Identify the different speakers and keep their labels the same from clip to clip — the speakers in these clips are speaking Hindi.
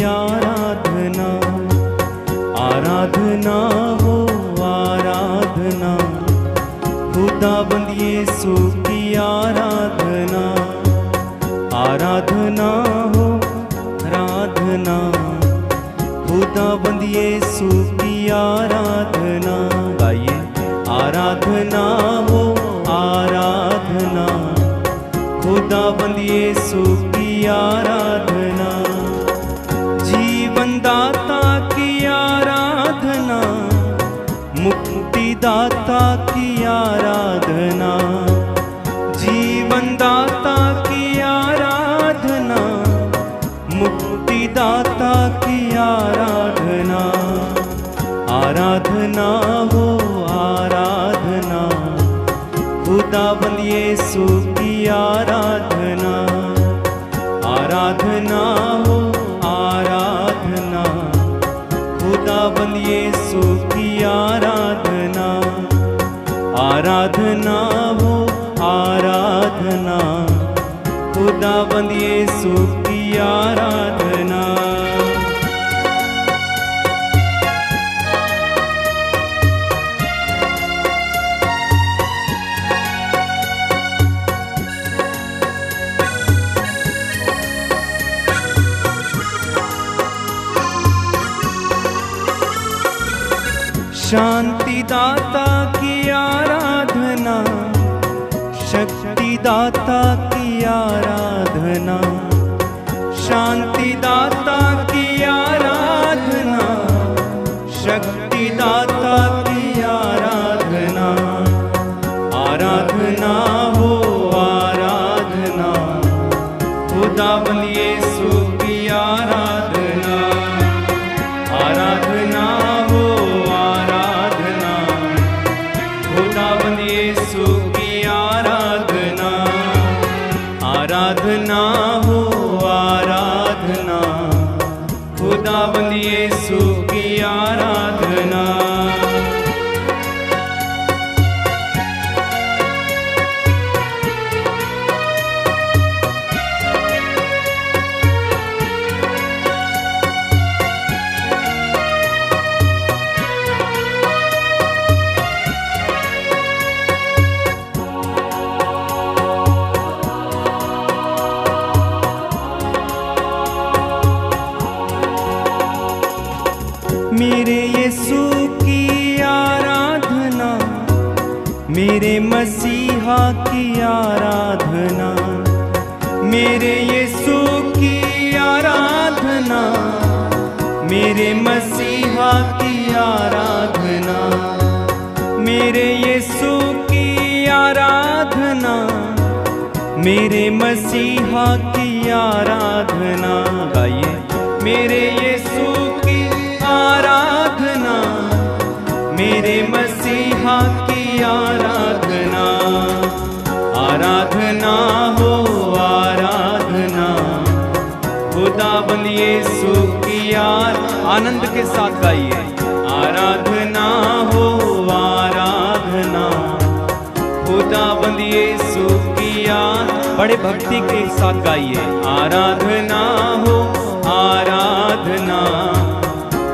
Speaker 1: आराधना, आराधना हो आराधना, खुदाबंद यीशु की आराधना, आराधना हो आराधना, खुदाबंद यीशु की आराधना। गाइए, आराधना हो आराधना, खुदाबंद यीशु की आराधना, जीवन दाता की आराधना, मुक्तिदाता की आराधना, जीवन दाता की आराधना, मुक्तिदाता की आराधना, आराधना हो आराधना, खुदाबंद यीशु की आराधना, आराधना हो आराधना, खुदाबंद यीशु की आराधना, आराधना हो आराधना, खुदाबंद यीशु की आराधना। शांति दाता की आराधना, शक्ति दाता की आराधना, शांति दाता की आराधना, शक्ति दाता की आराधना, आराधना हो आराधना, खुदाबंद यीशु की आराधना, आराधना हो आराधना, खुदाबंद यीशु की आराधना, आराधना हो आराधना, खुदाबंद यीशु की आराधना। मेरे यीशु की आराधना, मेरे मसीहा की आराधना, मेरे यीशु की आराधना, मेरे मसीहा की आराधना, मेरे यीशु की आराधना, मेरे मसीहा की आराधना। गाइए, मेरे यीशु की आराधना, मेरे मसीहा की आराधना, आराधना हो आराधना, खुदाबंद यीशु की आनंद के साथ गाइए, आराधना हो आराधना, खुदाबंद यीशु की बड़े भक्ति के साथ गाइए, आराधना हो आराधना,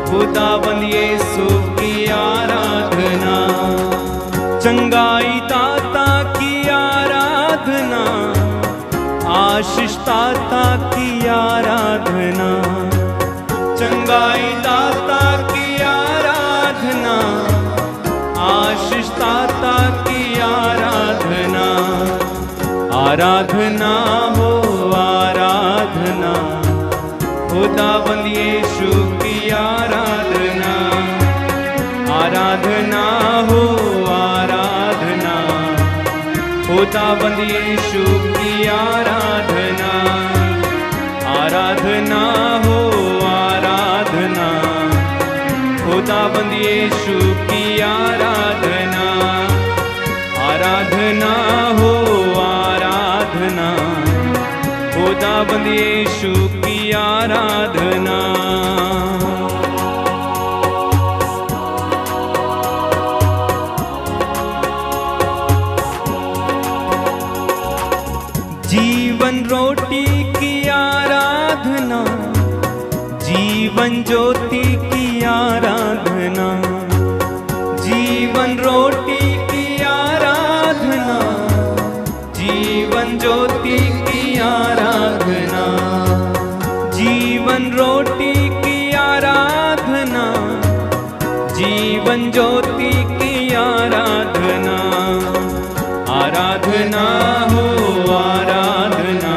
Speaker 1: खुदाबंद यीशु की आराधना, चंगाई दाता की आराधना, आशीष दाता की आराधना, चंगाई दाता की आराधना, आशीष दाता की आराधना, आराधना हो आराधना, खुदाबंद यीशु की आराधना, आराधना हो आराधना, खुदाबंद यीशु की आराधना, आराधना हो आराधना, खुदाबंद यीशु की आराधना, आराधना हो आराधना, खुदाबंद यीशु की आराधना। जीवन रोटी की आराधना, जीवन ज्योति की आराधना, जीवन रोटी की आराधना, जीवन ज्योति की आराधना, जीवन रोटी की आराधना, जीवन ज्योति की आराधना। आराधना हो आराधना,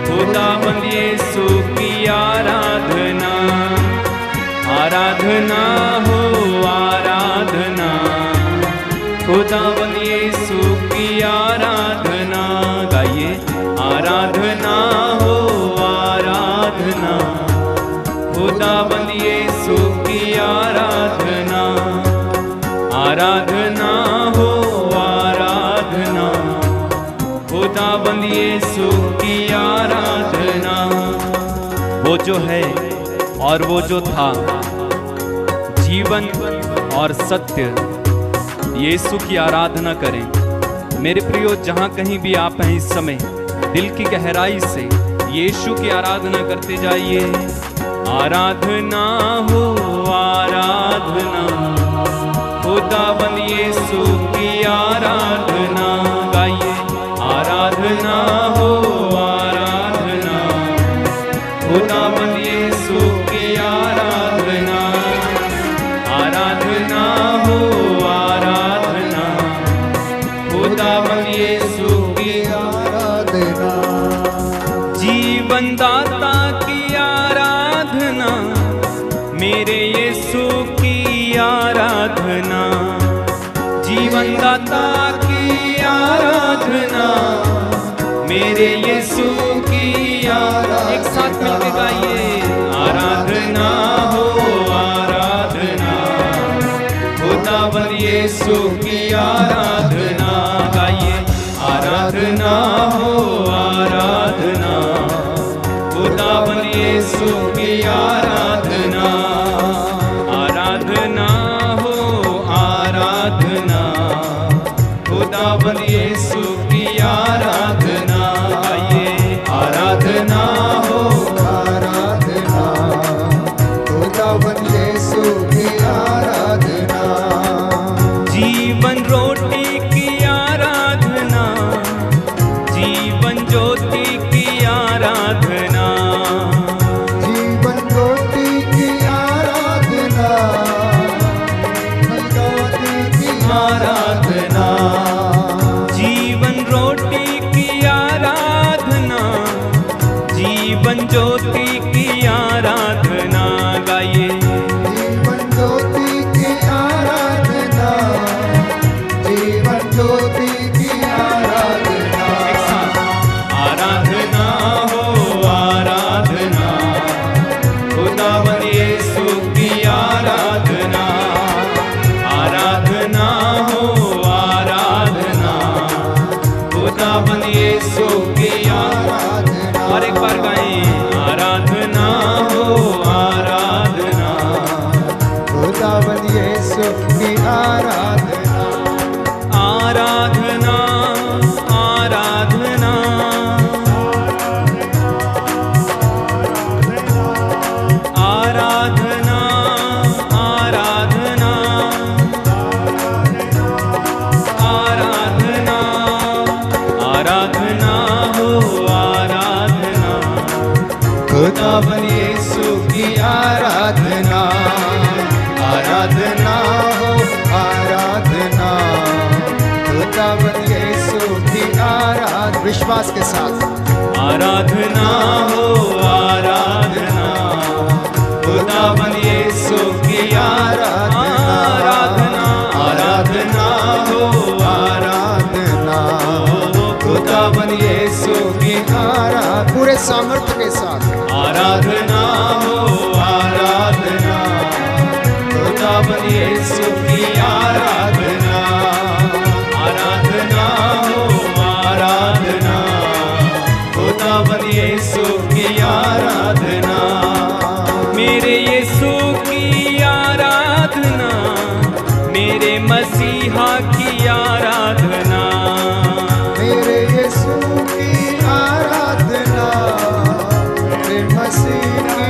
Speaker 1: खुदाबंद यीशु की आराधना। आराधना हो आराधना, खुदाबंद यीशु की आराधना। गाइए, आराधना हो आराधना, खुदाबंद यीशु की आराधना। आराधना हो आराधना, खुदाबंद यीशु की आराधना। वो जो है और वो जो था, जीवन और सत्य, यीशु की आराधना करें। मेरे प्रियो, जहाँ कहीं भी आप हैं इस समय, दिल की गहराई से यीशु की आराधना करते जाइए। आराधना हो आराधना, खुदाबंद यीशु की आराधना। गाइए, आराधना हो आराधना, खुदाबंद यीशु की आराधना। आराधना हो आराधना, खुदाबंद यीशु की आराधना। जीवन दाता की आराधना, मेरे यीशु की आराधना। जीवन दाता की आराधना, मेरे यीशु की आराधना। एक साथ मिलकर गाइए, आराधना हो आराधना, खुदाबंद यीशु की आराधना। गाइए, आराधना हो आराधना, खुदाबंद यीशु की आराधना। आराधना हो आराधना, खुदाबंद यीशु की आराधना। आइए, आराधना हो आराधना, खुदाबंद यीशु की आराधना। जीवन रोटी की आराधना, जीवन ज्योति की आराधना।
Speaker 2: जीवन रोटी की आराधना, ज्योति की
Speaker 1: आराधना। जीवन रोटी की आराधना, जीवन ज्योति की आराधना। गाइए,
Speaker 2: जीवन ज्योति की आराधना, जीवन ज्योति की आराधना।
Speaker 1: एक साथ, आराधना हो आराधना, खुदाबंद यीशु की आराधना। आराधना हो आराधना, खुदाबंद यीशु की आराधना। और एक बार गाएं, आराधना हो आराधना,
Speaker 2: खुदाबंद यीशु की आराधना।
Speaker 1: आराधना आराधना, आराधना आराधना, आराधना आराधना हो आराधना,
Speaker 2: खुदाबंद यीशु की आराधना। आराधना हो आराधना, खुदाबंद यीशु की आराधना। विश्वास के साथ,
Speaker 1: आराधना हो आराधना, खुदाबंद यीशु की आराधना। आराधना हो आराधना, खुदाबंद यीशु की आराधना।
Speaker 2: पूरे सामर्थ्य के साथ,
Speaker 1: आराधना हो आराधना, खुदाबंद यीशु की आराधना। आराधना हो आराधना, खुदाबंद यीशु की आराधना। मेरे यीशु की आराधना, मेरे मसीहा की आराधना।
Speaker 2: मेरे यीशु की आराधना, मेरे मसीह की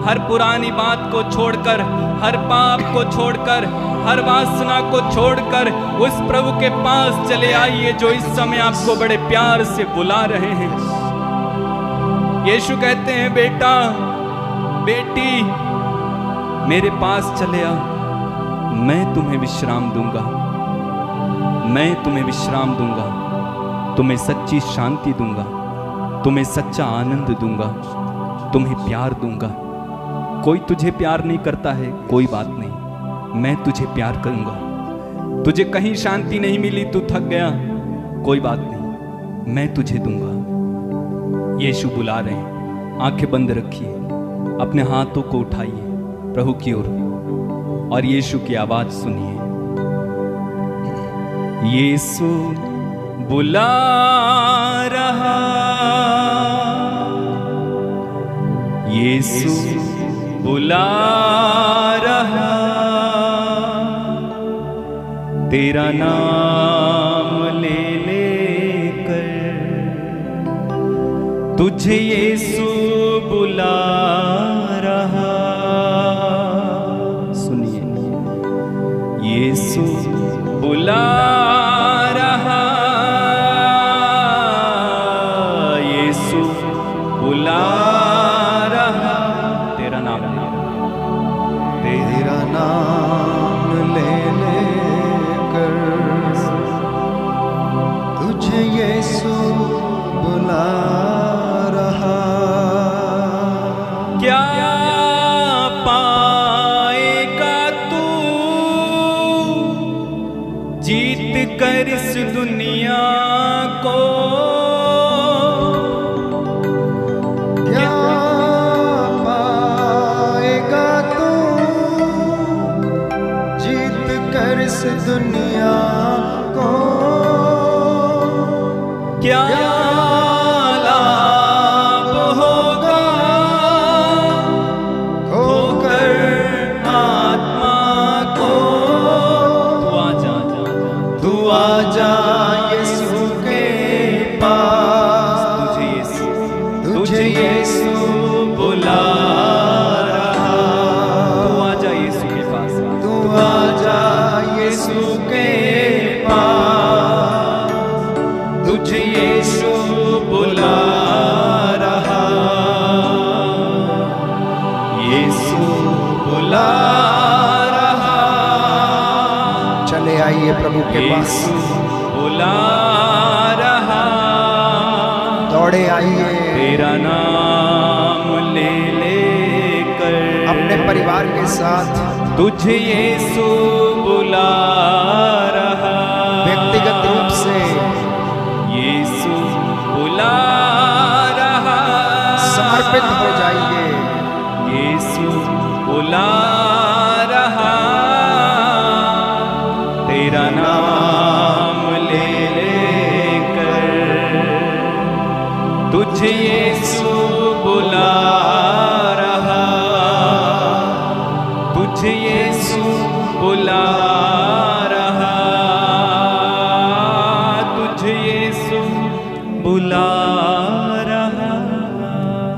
Speaker 1: हर पुरानी बात को छोड़कर, हर पाप को छोड़कर, हर वासना को छोड़कर उस प्रभु के पास चले आइए जो इस समय आपको बड़े प्यार से बुला रहे हैं। यीशु कहते हैं, बेटा बेटी मेरे पास चले आ, मैं तुम्हें विश्राम दूंगा, मैं तुम्हें विश्राम दूंगा, तुम्हें सच्ची शांति दूंगा, तुम्हें सच्चा आनंद दूंगा, तुम्हें प्यार दूंगा। कोई तुझे प्यार नहीं करता है, कोई बात नहीं, मैं तुझे प्यार करूंगा। तुझे कहीं शांति नहीं मिली, तू थक गया, कोई बात नहीं, मैं तुझे दूंगा। यीशु बुला रहे हैं। आंखें बंद रखिए, अपने हाथों को उठाइए प्रभु की ओर और यीशु की आवाज सुनिए। यीशु बुला रहा, यीशु बुला रहा, तेरा नाम ले लेकर तुझे यीशु बुला रहा। सुनिए, यीशु बुला रहा, यीशु बुला रहा, तेरा नाम
Speaker 2: ले लेकर तुझे यीशु बुला रहा।
Speaker 1: क्या पाएगा तू जीत कर इस दुनिया को?
Speaker 2: क्या पाएगा तू जीत कर इस दुनिया को?
Speaker 1: क्या लाभ होगा
Speaker 2: खोकर
Speaker 1: आत्मा को? तू आजा
Speaker 2: यीशु के पास, तुझे यीशु बुला रहा।
Speaker 1: तू आजा यीशु के पास,
Speaker 2: तू आजा यीशु के पास, तुझे यीशु बुला रहा।
Speaker 1: यीशु बुला रहा।
Speaker 2: चले आइए प्रभु के पास,
Speaker 1: बुला रहा,
Speaker 2: दौड़े आइए
Speaker 1: तेरा नाम ले लेकर
Speaker 2: अपने परिवार के साथ,
Speaker 1: तुझे यीशु बुला रहा।
Speaker 2: व्यक्तिगत रूप से
Speaker 1: यीशु बुला रहा।
Speaker 2: समर्पित हो जाइए।
Speaker 1: यीशु बुला रहा, तेरा नाम ले लेकर तुझे यीशु बुला रहा, तुझे यीशु बुला रहा, तुझे यीशु बुला रहा।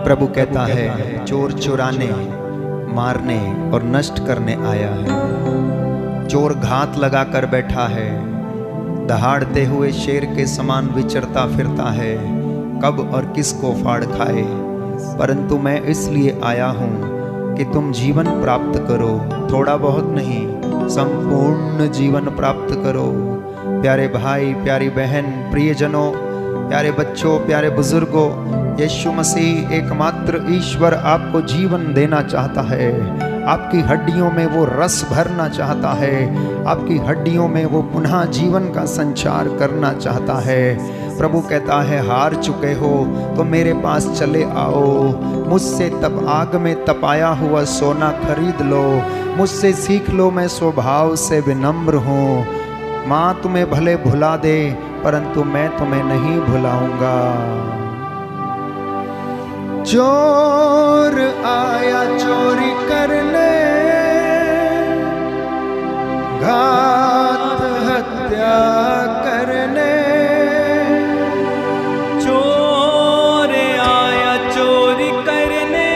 Speaker 2: प्रभु कहता है, चोर चुराने, मारने और नष्ट करने आया है। चोर घात लगा कर बैठा है, दहाड़ते हुए शेर के समान विचरता फिरता है, कब और किसको फाड़ खाए। परंतु मैं इसलिए आया हूँ कि तुम जीवन प्राप्त करो, थोड़ा बहुत नहीं, संपूर्ण जीवन प्राप्त करो। प्यारे भाई, प्यारी बहन, प्रियजनों, प्यारे बच्चों, प्यारे बुजुर्गों, यीशु मसीह एकमात्र ईश्वर आपको जीवन देना चाहता है। आपकी हड्डियों में वो रस भरना चाहता है, आपकी हड्डियों में वो पुनः जीवन का संचार करना चाहता है। प्रभु कहता है, हार चुके हो तो मेरे पास चले आओ, मुझसे तब आग में तपाया हुआ सोना खरीद लो, मुझसे सीख लो, मैं स्वभाव से विनम्र हूँ। माँ तुम्हें भले भुला दे परंतु मैं तुम्हें नहीं भुलाऊंगा। चोर आया चोरी करने, घात हत्या करने।
Speaker 1: चोर आया चोरी करने,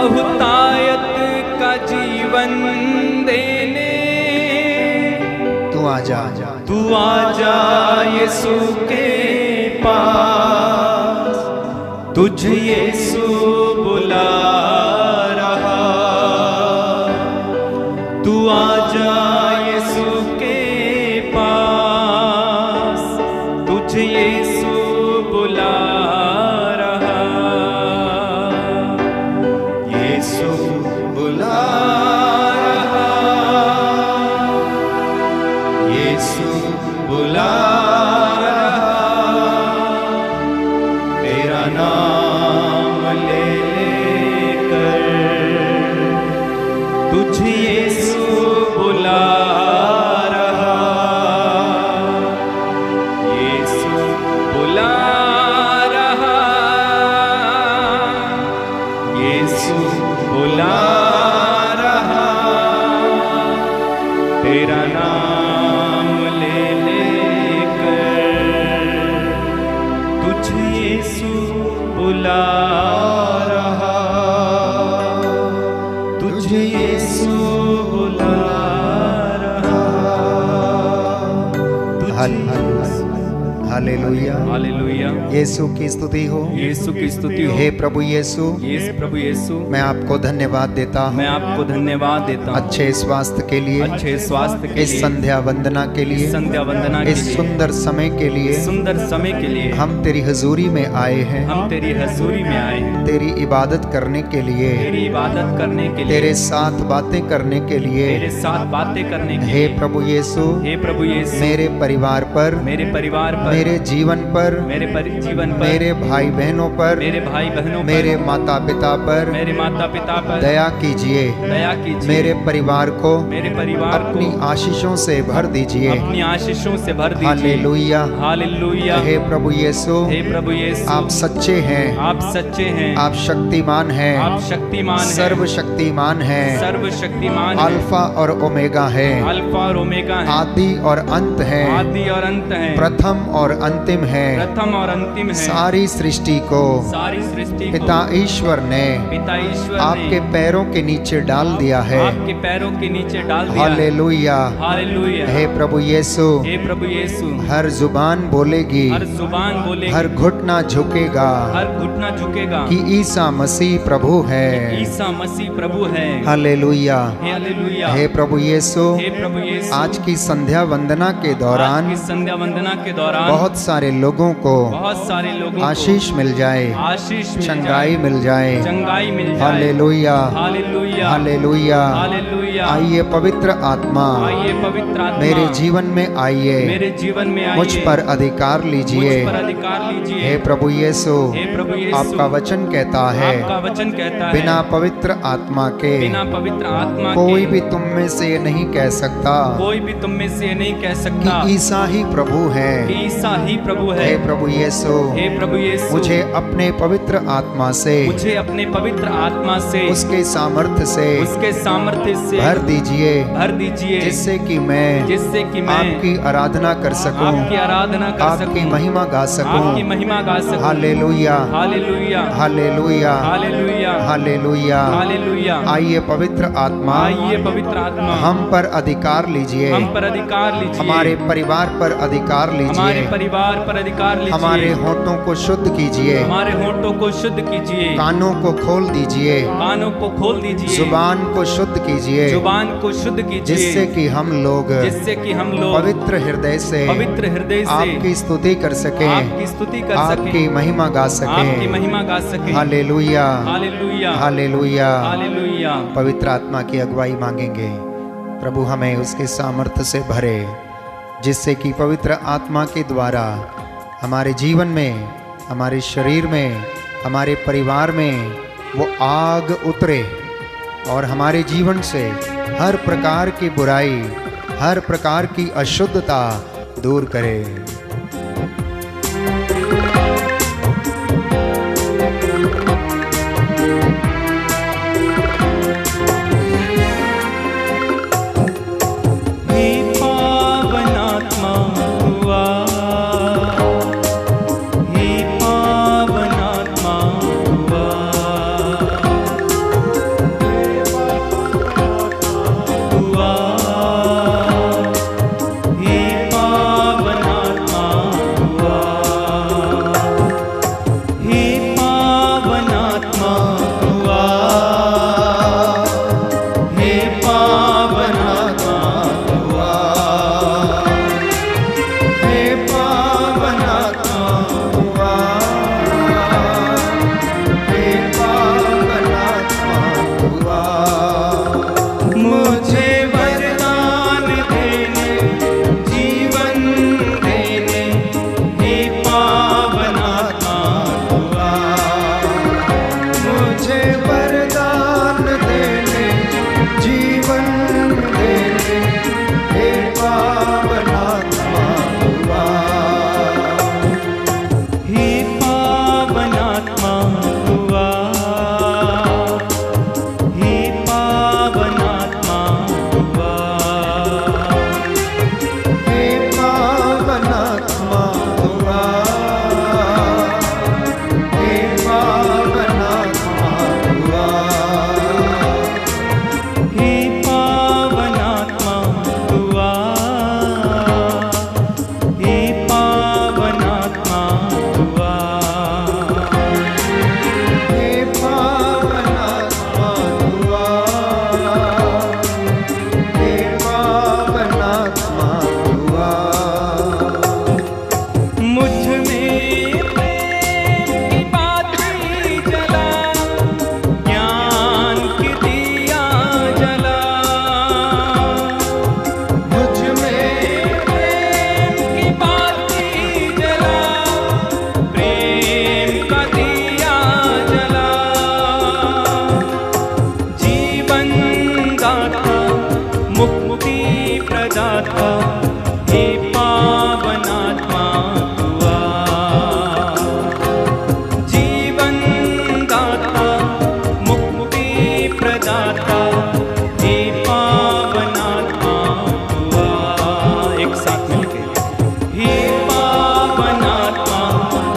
Speaker 1: बहुतायत का जीवन देने।
Speaker 2: तू आजा,
Speaker 1: तू आजा यीशु के पास, तुझ यीशु बुला रहा। तू आजा यीशु के पास, तुझ यीशु बुला रहा। यीशु बुला रहा, यीशु बुला रहा। तेरा नाम ले लेकर तुझ यीशु बुला रहा। यीशु बुला रहा, यीशु बुला रहा। तेरा नाम ले लेकर तुझ यीशु बुला रहा। तुझ यीशु बुला रहा।
Speaker 2: Hallelujah,
Speaker 1: hallelujah.
Speaker 2: यीशु की स्तुति हो,
Speaker 1: यीशु की स्तुति हो।
Speaker 2: हे प्रभु यीशु,
Speaker 1: यीशु प्रभु यीशु,
Speaker 2: मैं आपको धन्यवाद देता हूँ
Speaker 1: मैं आपको धन्यवाद देता हूँ
Speaker 2: अच्छे स्वास्थ्य के लिए,
Speaker 1: अच्छे स्वास्थ्य के
Speaker 2: इस
Speaker 1: लिए,
Speaker 2: संध्या वंदना के लिए,
Speaker 1: संध्या वंदना के
Speaker 2: इस
Speaker 1: लिए,
Speaker 2: सुंदर समय के लिए।
Speaker 1: सुंदर समय के लिए
Speaker 2: हम तेरी हजूरी में आए हैं,
Speaker 1: हम तेरी हजूरी में आए हैं,
Speaker 2: तेरी इबादत करने के लिए,
Speaker 1: तेरी इबादत करने के लिए,
Speaker 2: तेरे साथ बातें करने के लिए।
Speaker 1: तेरे साथ बातें करने के
Speaker 2: हे
Speaker 1: लिए।
Speaker 2: प्रभु यीशु,
Speaker 1: हे प्रभु यीशु,
Speaker 2: मेरे परिवार पर,
Speaker 1: मेरे परिवार पर,
Speaker 2: मेरे जीवन पर,
Speaker 1: मेरे जीवन पर,
Speaker 2: मेरे भाई बहनों पर,
Speaker 1: मेरे भाई बहनों
Speaker 2: मेरे
Speaker 1: पर,
Speaker 2: माता पिता पर
Speaker 1: मेरे माता पिता पर
Speaker 2: दया कीजिए।
Speaker 1: दया कीजिए।
Speaker 2: मेरे परिवार को
Speaker 1: मेरे परिवार
Speaker 2: अपनी
Speaker 1: को
Speaker 2: आशीषों से भर दीजिए।
Speaker 1: अपनी आशीषों से भर दीजिए।
Speaker 2: Hallelujah,
Speaker 1: hallelujah.
Speaker 2: हे प्रभु यीशु,
Speaker 1: हे प्रभु यीशु,
Speaker 2: आप सच्चे हैं,
Speaker 1: आप सच्चे हैं,
Speaker 2: आप शक्तिमान हैं,
Speaker 1: आप शक्तिमान हैं,
Speaker 2: सर्वशक्तिमान हैं,
Speaker 1: सर्वशक्तिमान हैं,
Speaker 2: अल्फा और ओमेगा है,
Speaker 1: अल्फा और ओमेगा है,
Speaker 2: आदि और अंत है,
Speaker 1: आदि और अंत है,
Speaker 2: प्रथम और अंतिम है।
Speaker 1: प्रथम और अंतिम है।
Speaker 2: सारी सृष्टि को
Speaker 1: सारी सृष्टि को
Speaker 2: पिता ईश्वर ने
Speaker 1: पिता ईश्वर
Speaker 2: आपके
Speaker 1: ने
Speaker 2: पैरों के नीचे डाल दिया है।
Speaker 1: आपके पैरों के नीचे डाल दिया है।
Speaker 2: Hallelujah,
Speaker 1: hallelujah.
Speaker 2: हे प्रभु यीशु,
Speaker 1: हे प्रभु यीशु,
Speaker 2: हर जुबान बोलेगी,
Speaker 1: हर जुबान बोलेगी,
Speaker 2: हर घुटना झुकेगा
Speaker 1: हर घुटना झुकेगा
Speaker 2: कि ईसा मसीह प्रभु है।
Speaker 1: ईसा मसीह प्रभु है।
Speaker 2: Hallelujah,
Speaker 1: hallelujah.
Speaker 2: हे प्रभु यीशु,
Speaker 1: हे प्रभु यीशु,
Speaker 2: आज की संध्या वंदना के दौरान
Speaker 1: आज की संध्या वंदना के दौरान
Speaker 2: बहुत सारे लोगों को
Speaker 1: बहुत सारे लोगों
Speaker 2: आशीष मिल जाए,
Speaker 1: को आशीष मिल
Speaker 2: चंगाई
Speaker 1: जाए,
Speaker 2: मिल जाए।
Speaker 1: चंगाई मिल जाए।
Speaker 2: Hallelujah,
Speaker 1: hallelujah.
Speaker 2: हालेलुया।
Speaker 1: हालेलुया।
Speaker 2: आइए पवित्र आत्मा,
Speaker 1: आइए पवित्र आत्मा
Speaker 2: मेरे जीवन में आइए,
Speaker 1: मेरे जीवन में आइए,
Speaker 2: मुझ पर अधिकार लीजिए।
Speaker 1: मुझ पर अधिकार लीजिए।
Speaker 2: हे प्रभु यीशु,
Speaker 1: हे प्रभु यीशु,
Speaker 2: आपका वचन कहता है,
Speaker 1: आपका वचन कहता है,
Speaker 2: बिना पवित्र आत्मा के
Speaker 1: बिना पवित्र आत्मा
Speaker 2: कोई
Speaker 1: के
Speaker 2: भी तुम में से ये नहीं कह सकता
Speaker 1: कोई भी तुम में से ये नहीं कह सकता
Speaker 2: कि ईसा ही प्रभु है।
Speaker 1: कि ईसा ही प्रभु है।
Speaker 2: हे प्रभु यीशु,
Speaker 1: हे प्रभु यीशु,
Speaker 2: मुझे अपने पवित्र आत्मा से,
Speaker 1: मुझे अपने पवित्र आत्मा से,
Speaker 2: उसके सामर्थ्य से
Speaker 1: उसके सामर्थ्य से
Speaker 2: भर दीजिए,
Speaker 1: भर दीजिए,
Speaker 2: जिससे कि मैं
Speaker 1: मैं
Speaker 2: आपकी आराधना कर सकूं,
Speaker 1: आपकी आराधना कर
Speaker 2: आपकी
Speaker 1: सकूं,
Speaker 2: महिमा गा सकूं।
Speaker 1: आपकी महिमा गा सकूं।
Speaker 2: Hallelujah,
Speaker 1: hallelujah.
Speaker 2: Hallelujah,
Speaker 1: hallelujah.
Speaker 2: Hallelujah.
Speaker 1: Hallelujah.
Speaker 2: आइए पवित्र आत्मा,
Speaker 1: आइए पवित्र आत्मा,
Speaker 2: हम पर अधिकार लीजिए,
Speaker 1: हम पर अधिकार लीजिए,
Speaker 2: हमारे परिवार पर अधिकार
Speaker 1: हमारे
Speaker 2: लीजिए,
Speaker 1: परिवार पर अधिकार लीजिए,
Speaker 2: हमारे होठों को शुद्ध कीजिए,
Speaker 1: हमारे होठों को शुद्ध कीजिए,
Speaker 2: कानों को खोल दीजिए,
Speaker 1: कानों को खोल दीजिए,
Speaker 2: जुबान को शुद्ध कीजिए,
Speaker 1: जुबान को शुद्ध कीजिए,
Speaker 2: जिससे कि हम लोग पवित्र हृदय से आपकी स्तुति कर सके,
Speaker 1: आपकी स्तुति कर सके,
Speaker 2: आपकी महिमा गा
Speaker 1: आपकी
Speaker 2: सके।
Speaker 1: महिमा गा सके।
Speaker 2: Hallelujah,
Speaker 1: hallelujah.
Speaker 2: हालेलुया।
Speaker 1: हालेलुया।
Speaker 2: पवित्र आत्मा की अगुवाई मांगेंगे। प्रभु हमें उसके सामर्थ्य से भरे, जिससे कि पवित्र आत्मा के द्वारा हमारे जीवन में, हमारे शरीर में, हमारे परिवार में वो आग उतरे और हमारे जीवन से हर प्रकार की बुराई, हर प्रकार की अशुद्धता दूर करे।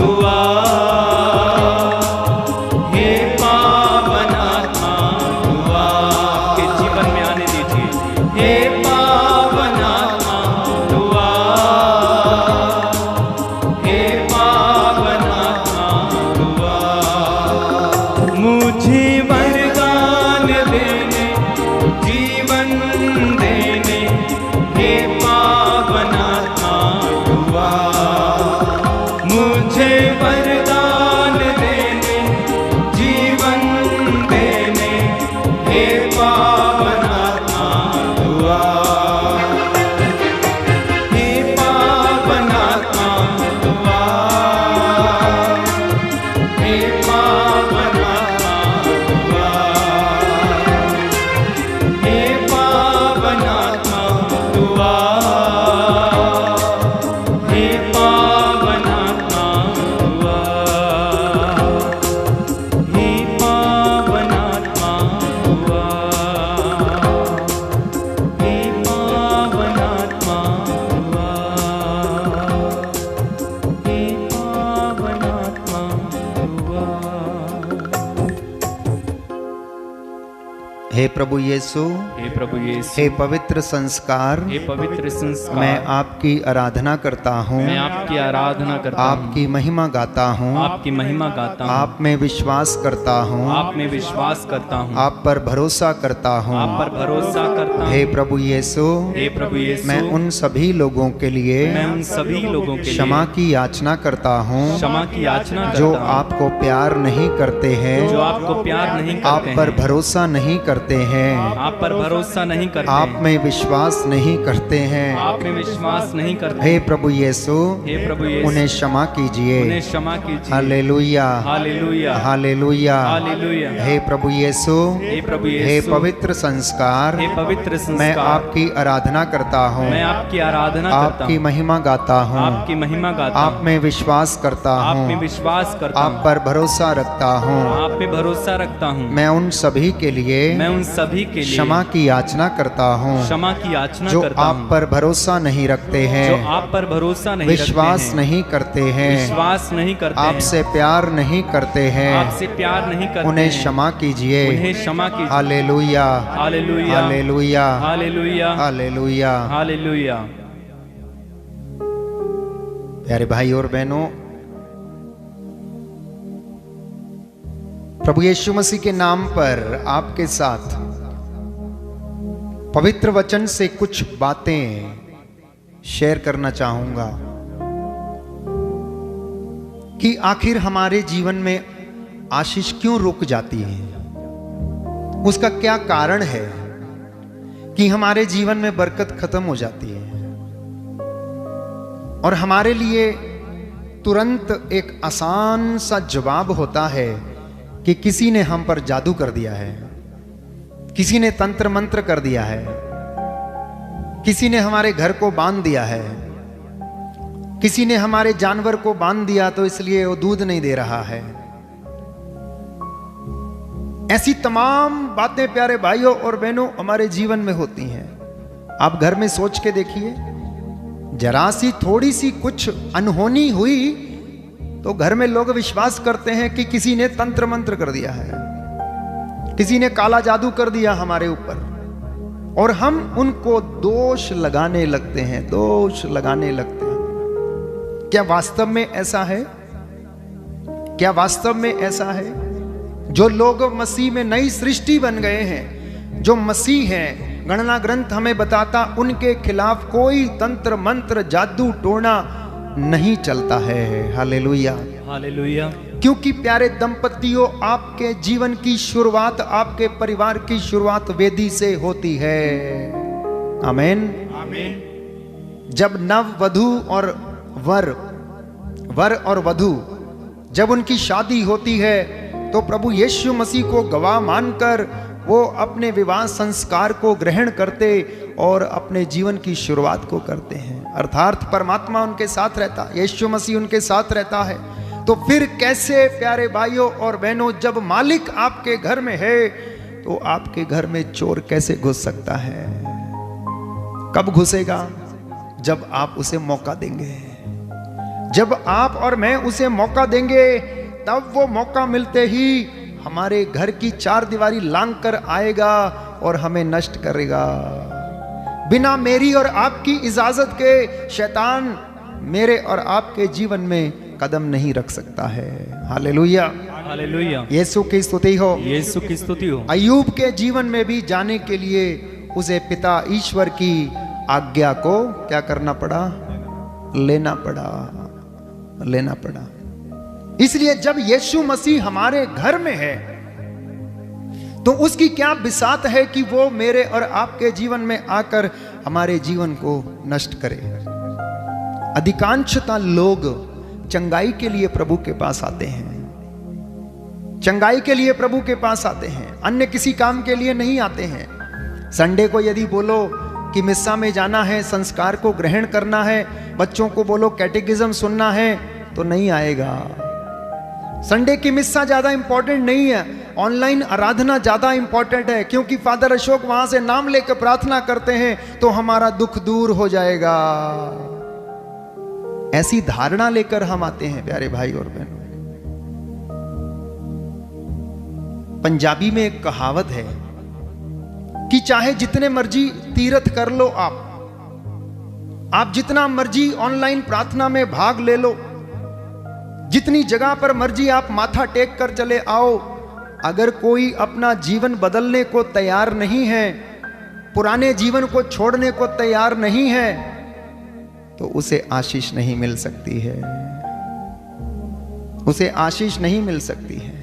Speaker 1: तू आ, हे पावन आत्मा तू आ, के जीवन में आने दीजिए। हे पावन आत्मा तू आ, हे पावन आत्मा तू आ, मुझे वरदान देने, जीवन देने, हे पावन आत्मा तू आ, मुझे वरदान देने, जीवन देने, हे पावन आत्मा तू आ, हे पावन आत्मा तू आ, हे पावन आत्मा तू आ, हे पावन आत्मा तू आ, हे पावन आत्मा तू आ, हे पावन आत्मा तू आ, हे पावन आत्मा तू आ, हे पावन आत्मा तू आ।
Speaker 2: हे प्रभु यीशु,
Speaker 1: हे प्रभु यीशु,
Speaker 2: हे पवित्र संस्कार,
Speaker 1: हे पवित्र संस्कार,
Speaker 2: मैं आपकी आराधना करता हूँ,
Speaker 1: मैं आपकी आराधना करता हूँ,
Speaker 2: आपकी महिमा गाता हूँ,
Speaker 1: आपकी महिमा गाता हूँ,
Speaker 2: आप में विश्वास करता हूँ,
Speaker 1: आप में विश्वास करता हूँ,
Speaker 2: आप पर भरोसा करता हूँ।
Speaker 1: आप पर भरोसा करता हूँ।
Speaker 2: हे प्रभु यीशु,
Speaker 1: हे प्रभु यीशु,
Speaker 2: मैं उन सभी लोगों के लिए
Speaker 1: मैं उन सभी लोगों के लिए
Speaker 2: क्षमा की याचना करता हूँ
Speaker 1: क्षमा की याचना
Speaker 2: जो
Speaker 1: करता हूँ,
Speaker 2: आपको प्यार नहीं करते हैं,
Speaker 1: जो आपको प्यार नहीं
Speaker 2: आप
Speaker 1: करते
Speaker 2: पर
Speaker 1: हैं,
Speaker 2: भरोसा नहीं करते हैं,
Speaker 1: आप पर भरोसा नहीं करते
Speaker 2: आप
Speaker 1: हैं,
Speaker 2: में विश्वास नहीं करते हैं।
Speaker 1: आप में विश्वास नहीं करते।
Speaker 2: हे प्रभु यीशु,
Speaker 1: हे प्रभु यीशु,
Speaker 2: उन्हें क्षमा कीजिए।
Speaker 1: उन्हें क्षमा कीजिए।
Speaker 2: Hallelujah,
Speaker 1: hallelujah,
Speaker 2: hallelujah.
Speaker 1: हालेलुया।
Speaker 2: हे प्रभु यीशु,
Speaker 1: हे प्रभु
Speaker 2: हे
Speaker 1: यीशु,
Speaker 2: पवित्र संस्कार,
Speaker 1: हे पवित्र संस्कार,
Speaker 2: मैं आपकी आराधना करता हूँ,
Speaker 1: मैं आपकी आराधना करता
Speaker 2: आपकी
Speaker 1: हूँ,
Speaker 2: महिमा गाता हूँ,
Speaker 1: आपकी महिमा गाता हूँ,
Speaker 2: आप में विश्वास करता
Speaker 1: आप में
Speaker 2: हूँ,
Speaker 1: विश्वास करता
Speaker 2: आप
Speaker 1: हूँ,
Speaker 2: पर भरोसा रखता हूँ।
Speaker 1: आप पे भरोसा रखता हूँ।
Speaker 2: मैं उन सभी के लिए
Speaker 1: मैं उन सभी के लिए
Speaker 2: क्षमा की याचना करता हूँ
Speaker 1: क्षमा की याचना
Speaker 2: जो
Speaker 1: करता
Speaker 2: आप
Speaker 1: हूँ,
Speaker 2: पर भरोसा नहीं रखते
Speaker 1: जो
Speaker 2: हैं,
Speaker 1: आप पर भरोसा नहीं
Speaker 2: विश्वास
Speaker 1: रखते हैं,
Speaker 2: नहीं करते हैं,
Speaker 1: विश्वास नहीं करते हैं,
Speaker 2: आपसे प्यार नहीं करते हैं,
Speaker 1: आपसे प्यार नहीं करते
Speaker 2: उन्हें
Speaker 1: हैं,
Speaker 2: क्षमा कीजिए।
Speaker 1: उन्हें क्षमा कीजिए।
Speaker 2: Hallelujah,
Speaker 1: hallelujah,
Speaker 2: hallelujah,
Speaker 1: hallelujah,
Speaker 2: hallelujah.
Speaker 1: Hallelujah.
Speaker 2: प्यारे भाई और बहनों, प्रभु यीशु मसीह के नाम पर आपके साथ पवित्र वचन से कुछ बातें शेयर करना चाहूंगा कि आखिर हमारे जीवन में आशीष क्यों रुक जाती है, उसका क्या कारण है कि हमारे जीवन में बरकत खत्म हो जाती है और हमारे लिए तुरंत एक आसान सा जवाब होता है कि किसी ने हम पर जादू कर दिया है, किसी ने तंत्र मंत्र कर दिया है, किसी ने हमारे घर को बांध दिया है, किसी ने हमारे जानवर को बांध दिया तो इसलिए वो दूध नहीं दे रहा है। ऐसी तमाम बातें प्यारे भाइयों और बहनों हमारे जीवन में होती हैं। आप घर में सोच के देखिए, जरा सी थोड़ी सी कुछ अनहोनी हुई तो घर में लोग विश्वास करते हैं कि किसी ने तंत्र मंत्र कर दिया है, किसी ने काला जादू कर दिया हमारे ऊपर, और हम उनको दोष लगाने लगते हैं, दोष लगाने लगते हैं। क्या वास्तव में ऐसा है? क्या वास्तव में ऐसा है? जो लोग मसीह में नई सृष्टि बन गए हैं, जो मसीह हैं, गणना ग्रंथ हमें बताता उनके खिलाफ कोई तंत्र मंत्र जादू टोना नहीं चलता है। Hallelujah,
Speaker 1: hallelujah.
Speaker 2: क्योंकि प्यारे दंपतियों, आपके जीवन की शुरुआत, आपके परिवार की शुरुआत वेदी से होती है। आमीन,
Speaker 1: आमीन।
Speaker 2: जब नव वधू और वर और वधू जब उनकी शादी होती है तो प्रभु यीशु मसीह को गवाह मानकर वो अपने विवाह संस्कार को ग्रहण करते और अपने जीवन की शुरुआत को करते हैं। अर्थात परमात्मा उनके साथ रहता, यीशु मसीह उनके साथ रहता है। तो फिर कैसे प्यारे भाइयों और बहनों, जब मालिक आपके घर में है तो आपके घर में चोर कैसे घुस सकता है? कब घुसेगा? जब आप उसे मौका देंगे, जब आप और मैं उसे मौका देंगे, तब वो मौका मिलते ही हमारे घर की चार दीवारी लांघ कर आएगा और हमें नष्ट करेगा। बिना मेरी और आपकी इजाजत के शैतान मेरे और आपके जीवन में कदम नहीं रख सकता है। हालेलुया,
Speaker 1: हालेलुया,
Speaker 2: यीशु की स्तुति हो,
Speaker 1: यीशु की स्तुति हो।
Speaker 2: अय्यूब के जीवन में भी जाने के लिए उसे पिता ईश्वर की आज्ञा को क्या करना पड़ा? लेना पड़ा। इसलिए जब यीशु मसीह हमारे घर में है तो उसकी क्या बिसात है कि वो मेरे और आपके जीवन में आकर हमारे जीवन को नष्ट करे। अधिकांशतः लोग चंगाई के लिए प्रभु के पास आते हैं, चंगाई के लिए प्रभु के पास आते हैं, अन्य किसी काम के लिए नहीं आते हैं। संडे को यदि बोलो कि मिस्सा में जाना है, संस्कार को ग्रहण करना है, बच्चों को बोलो कैटेकिज्म सुनना है, तो नहीं आएगा। संडे की मिस्सा ज्यादा इंपॉर्टेंट नहीं है, ऑनलाइन आराधना ज्यादा इंपॉर्टेंट है, क्योंकि फादर अशोक वहां से नाम लेकर प्रार्थना करते हैं तो हमारा दुख दूर हो जाएगा। ऐसी धारणा लेकर हम आते हैं प्यारे भाई और बहनों। पंजाबी में एक कहावत है कि चाहे जितने मर्जी तीर्थ कर लो, आप जितना मर्जी ऑनलाइन प्रार्थना में भाग ले लो, जितनी जगह पर मर्जी आप माथा टेक कर चले आओ, अगर कोई अपना जीवन बदलने को तैयार नहीं है, पुराने जीवन को छोड़ने को तैयार नहीं है, तो उसे आशीष नहीं मिल सकती है, उसे आशीष नहीं मिल सकती है।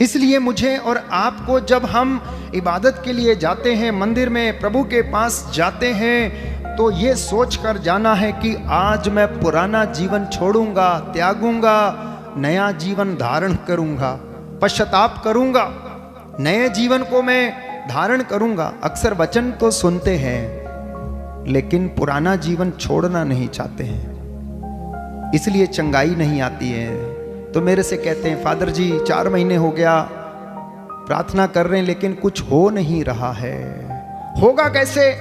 Speaker 2: इसलिए मुझे और आपको जब हम इबादत के लिए जाते हैं, मंदिर में प्रभु के पास जाते हैं, तो ये सोच कर जाना है कि आज मैं पुराना जीवन छोड़ूंगा, त्यागूंगा, नया जीवन धारण करूंगा, पश्चाताप करूंगा, नए जीवन को मैं धारण करूंगा। अक्सर वचन तो सुनते हैं लेकिन पुराना जीवन छोड़ना नहीं चाहते हैं, इसलिए चंगाई नहीं आती है। तो मेरे से कहते हैं, फादर जी 4 महीने हो गया प्रार्थना कर रहे हैं लेकिन कुछ हो नहीं रहा है। होगा कैसे?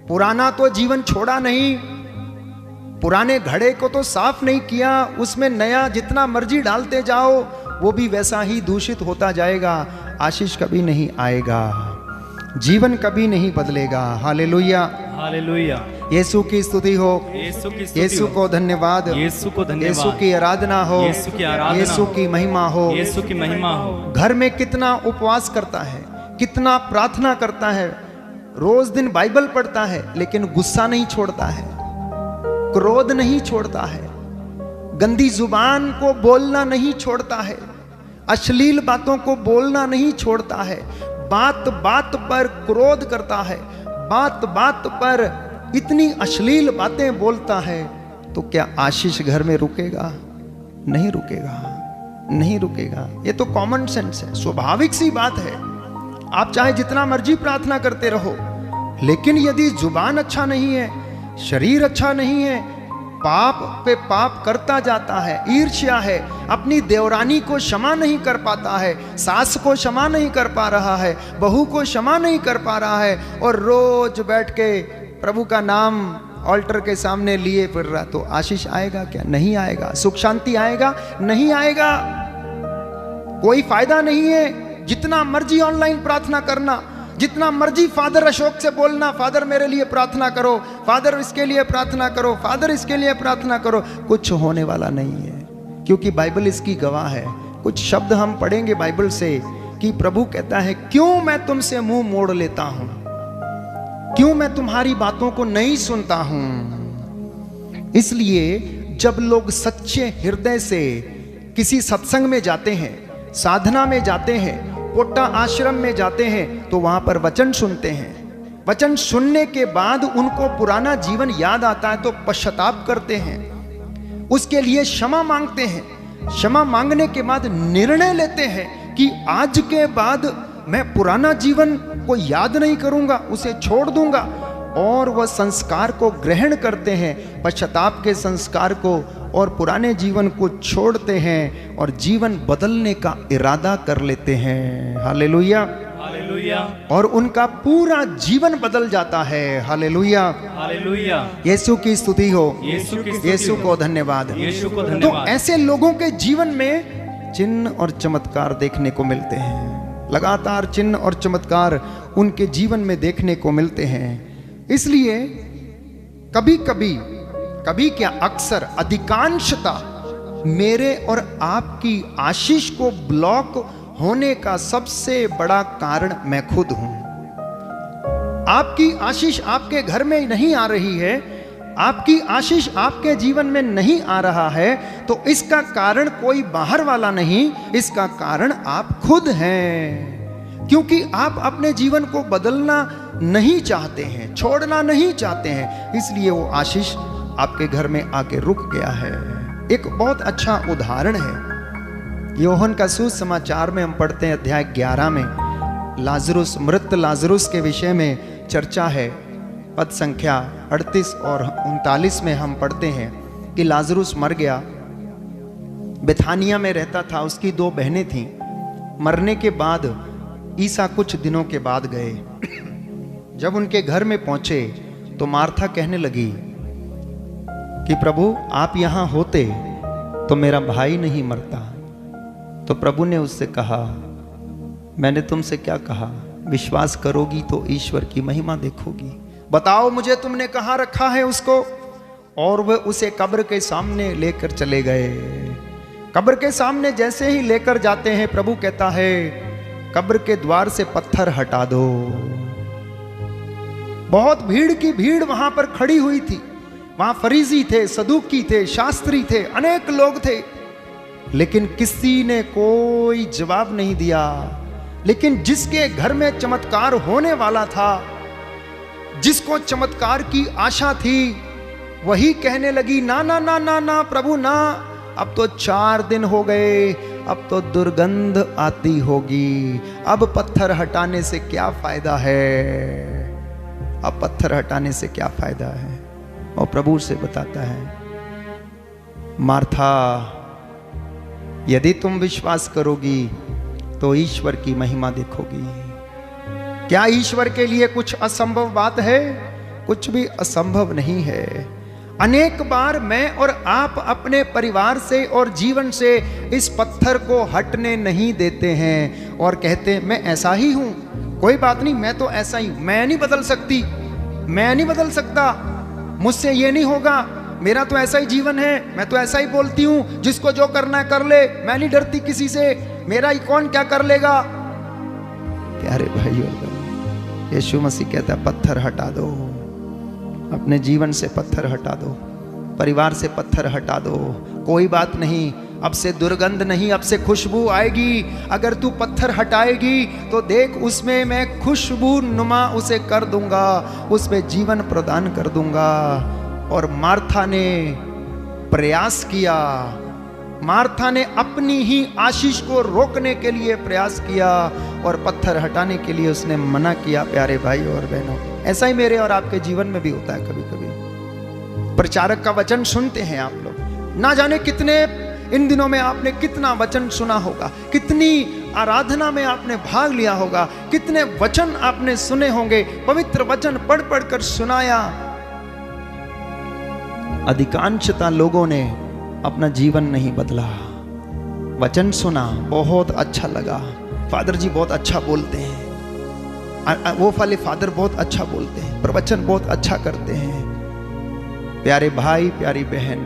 Speaker 2: पुराना तो जीवन छोड़ा नहीं, पुराने घड़े को तो साफ नहीं किया, उसमें नया जितना मर्जी डालते जाओ वो भी वैसा ही दूषित होता जाएगा, आशीष कभी नहीं आएगा, जीवन कभी नहीं बदलेगा। हालेलुया,
Speaker 1: हालेलुया,
Speaker 2: यीशु की स्तुति हो,
Speaker 1: यीशु की स्तुति
Speaker 2: यीशु
Speaker 1: हो।
Speaker 2: को धन्यवाद,
Speaker 1: यीशु को धन्यवाद,
Speaker 2: यीशु की आराधना हो,
Speaker 1: यीशु की आराधना
Speaker 2: यीशु
Speaker 1: हो,
Speaker 2: की महिमा हो,
Speaker 1: यीशु की महिमा हो।
Speaker 2: घर में कितना उपवास करता है, कितना प्रार्थना करता है, रोज दिन बाइबल पढ़ता है, लेकिन गुस्सा नहीं छोड़ता है, क्रोध नहीं छोड़ता है, गंदी जुबान को बोलना नहीं छोड़ता है, अश्लील बातों को बोलना नहीं छोड़ता है, बात बात पर क्रोध करता है, बात बात पर इतनी अश्लील बातें बोलता है, तो क्या आशीष घर में रुकेगा? नहीं रुकेगा, नहीं रुकेगा। ये तो कॉमन सेंस है, स्वाभाविक सी बात है। आप चाहे जितना मर्जी प्रार्थना करते रहो, लेकिन यदि जुबान अच्छा नहीं है, शरीर अच्छा नहीं है, पाप पे पाप करता जाता है, ईर्ष्या है, अपनी देवरानी को क्षमा नहीं कर पाता है, सास को क्षमा नहीं कर पा रहा है, बहू को क्षमा नहीं कर पा रहा है, और रोज बैठ के प्रभु का नाम ऑल्टर के सामने लिए फिर रहा, तो आशीष आएगा क्या? नहीं आएगा। सुख शांति आएगा? नहीं आएगा। कोई फायदा नहीं है जितना मर्जी ऑनलाइन प्रार्थना करना, जितना मर्जी फादर अशोक से बोलना, फादर मेरे लिए प्रार्थना करो, फादर इसके लिए प्रार्थना करो, फादर इसके लिए प्रार्थना करो, कुछ होने वाला नहीं है, क्योंकि बाइबल इसकी गवाह है। कुछ शब्द हम पढ़ेंगे बाइबल से कि प्रभु कहता है, क्यों मैं तुमसे मुंह मोड़ लेता हूं, क्यों मैं तुम्हारी बातों को नहीं सुनता हूं। इसलिए जब लोग सच्चे हृदय से किसी सत्संग में जाते हैं, साधना में जाते हैं, कोट्टा आश्रम में जाते हैं, तो वहां पर वचन सुनते हैं। वचन सुनने के बाद उनको पुराना जीवन याद आता है तो पश्चाताप करते हैं, उसके लिए क्षमा मांगते हैं। क्षमा मांगने के बाद निर्णय लेते हैं कि आज के बाद मैं पुराना जीवन को याद नहीं करूंगा, उसे छोड़ दूंगा, और वह संस्कार को ग्रहण करते हैं, पश्चाताप के संस्कार को, और पुराने जीवन को छोड़ते हैं और जीवन बदलने का इरादा कर लेते हैं। हालेलुया,
Speaker 1: हालेलुया
Speaker 2: और उनका पूरा जीवन बदल जाता है। Hallelujah,
Speaker 1: hallelujah.
Speaker 2: यीशु की स्तुति हो,
Speaker 1: यीशु की स्तुति
Speaker 2: यीशु
Speaker 1: हो।
Speaker 2: को धन्यवाद।
Speaker 1: यीशु को
Speaker 2: तो
Speaker 1: धन्यवाद।
Speaker 2: ऐसे लोगों के जीवन में चिन्ह और चमत्कार देखने को मिलते हैं, लगातार चिन्ह और चमत्कार उनके जीवन में देखने को मिलते हैं। इसलिए कभी कभी क्या अक्सर अधिकांशता मेरे और आपकी आशीष को ब्लॉक होने का सबसे बड़ा कारण मैं खुद हूं। आपकी आशीष आपके घर में नहीं आ रही है, आपकी आशीष आपके जीवन में नहीं आ रहा है, तो इसका कारण कोई बाहर वाला नहीं, इसका कारण आप खुद हैं। क्योंकि आप अपने जीवन को बदलना नहीं चाहते हैं, छोड़ना नहीं चाहते हैं, इसलिए वो आशीष आपके घर में आके रुक गया है। एक बहुत अच्छा उदाहरण है, योहन का सुसमाचार में हम पढ़ते हैं अध्याय 11 में लाजरुस, मृत लाजरुस के विषय में चर्चा है। पद संख्या 38 और 39 में हम पढ़ते हैं कि लाजरुस मर गया, बेथानिया में रहता था, उसकी 2 बहनें थीं। मरने के बाद ईसा कुछ दिनों के बाद गए। जब उनके घर में पहुंचे तो मार्था कहने लगी कि प्रभु आप यहां होते तो मेरा भाई नहीं मरता। तो प्रभु ने उससे कहा, मैंने तुमसे क्या कहा, विश्वास करोगी तो ईश्वर की महिमा देखोगी। बताओ मुझे तुमने कहां रखा है उसको। और वह उसे कब्र के सामने लेकर चले गए। कब्र के सामने जैसे ही लेकर जाते हैं, प्रभु कहता है कब्र के द्वार से पत्थर हटा दो। बहुत भीड़ की भीड़ वहां पर खड़ी हुई थी। वहां फरीसी थे, सदूकी थे, शास्त्री थे, अनेक लोग थे, लेकिन किसी ने कोई जवाब नहीं दिया। लेकिन जिसके घर में चमत्कार होने वाला था, जिसको चमत्कार की आशा थी, वही कहने लगी ना ना ना ना ना प्रभु ना, अब तो 4 दिन हो गए, अब तो दुर्गंध आती होगी, अब पत्थर हटाने से क्या फायदा है, अब पत्थर हटाने से क्या फायदा है। और प्रभु से बताता है, मार्था यदि तुम विश्वास करोगी तो ईश्वर की महिमा देखोगी। क्या ईश्वर के लिए कुछ असंभव बात है? कुछ भी असंभव नहीं है। अनेक बार मैं और आप अपने परिवार से और जीवन से इस पत्थर को हटने नहीं देते हैं और कहते हैं मैं ऐसा ही हूं, कोई बात नहीं, मैं तो ऐसा ही हूं, मैं नहीं बदल सकती, मैं नहीं बदल सकता, मुझसे ये नहीं होगा, मेरा तो ऐसा ही जीवन है, मैं तो ऐसा ही बोलती हूं, जिसको जो करना है कर ले, मैं नहीं डरती किसी से, मेरा ही कौन क्या कर लेगा। प्यारे भाई और बहनों, यीशु मसीह कहता है पत्थर हटा दो, अपने जीवन से पत्थर हटा दो, परिवार से पत्थर हटा दो। कोई बात नहीं, अब से दुर्गंध नहीं, अब से खुशबू आएगी। अगर तू पत्थर हटाएगी तो देख उसमें मैं खुशबू नुमा उसे कर दूंगा, उसमें जीवन प्रदान कर दूंगा। और मार्था ने प्रयास किया, मार्था ने अपनी ही आशीष को रोकने के लिए प्रयास किया और पत्थर हटाने के लिए उसने मना किया। प्यारे भाई और बहनों, ऐसा ही मेरे और आपके जीवन में भी होता है। कभी कभी प्रचारक का वचन सुनते हैं आप लोग, ना जाने कितने इन दिनों में आपने कितना वचन सुना होगा, कितनी आराधना में आपने भाग लिया होगा, कितने वचन आपने सुने होंगे, पवित्र वचन पढ़ पढ़ कर सुनाया। अधिकांशता लोगों ने अपना जीवन नहीं बदला। वचन सुना, बहुत अच्छा लगा, फादर जी बहुत अच्छा बोलते हैं, वो वाले फादर बहुत अच्छा बोलते हैं, प्रवचन बहुत अच्छा करते हैं। प्यारे भाई प्यारी बहन,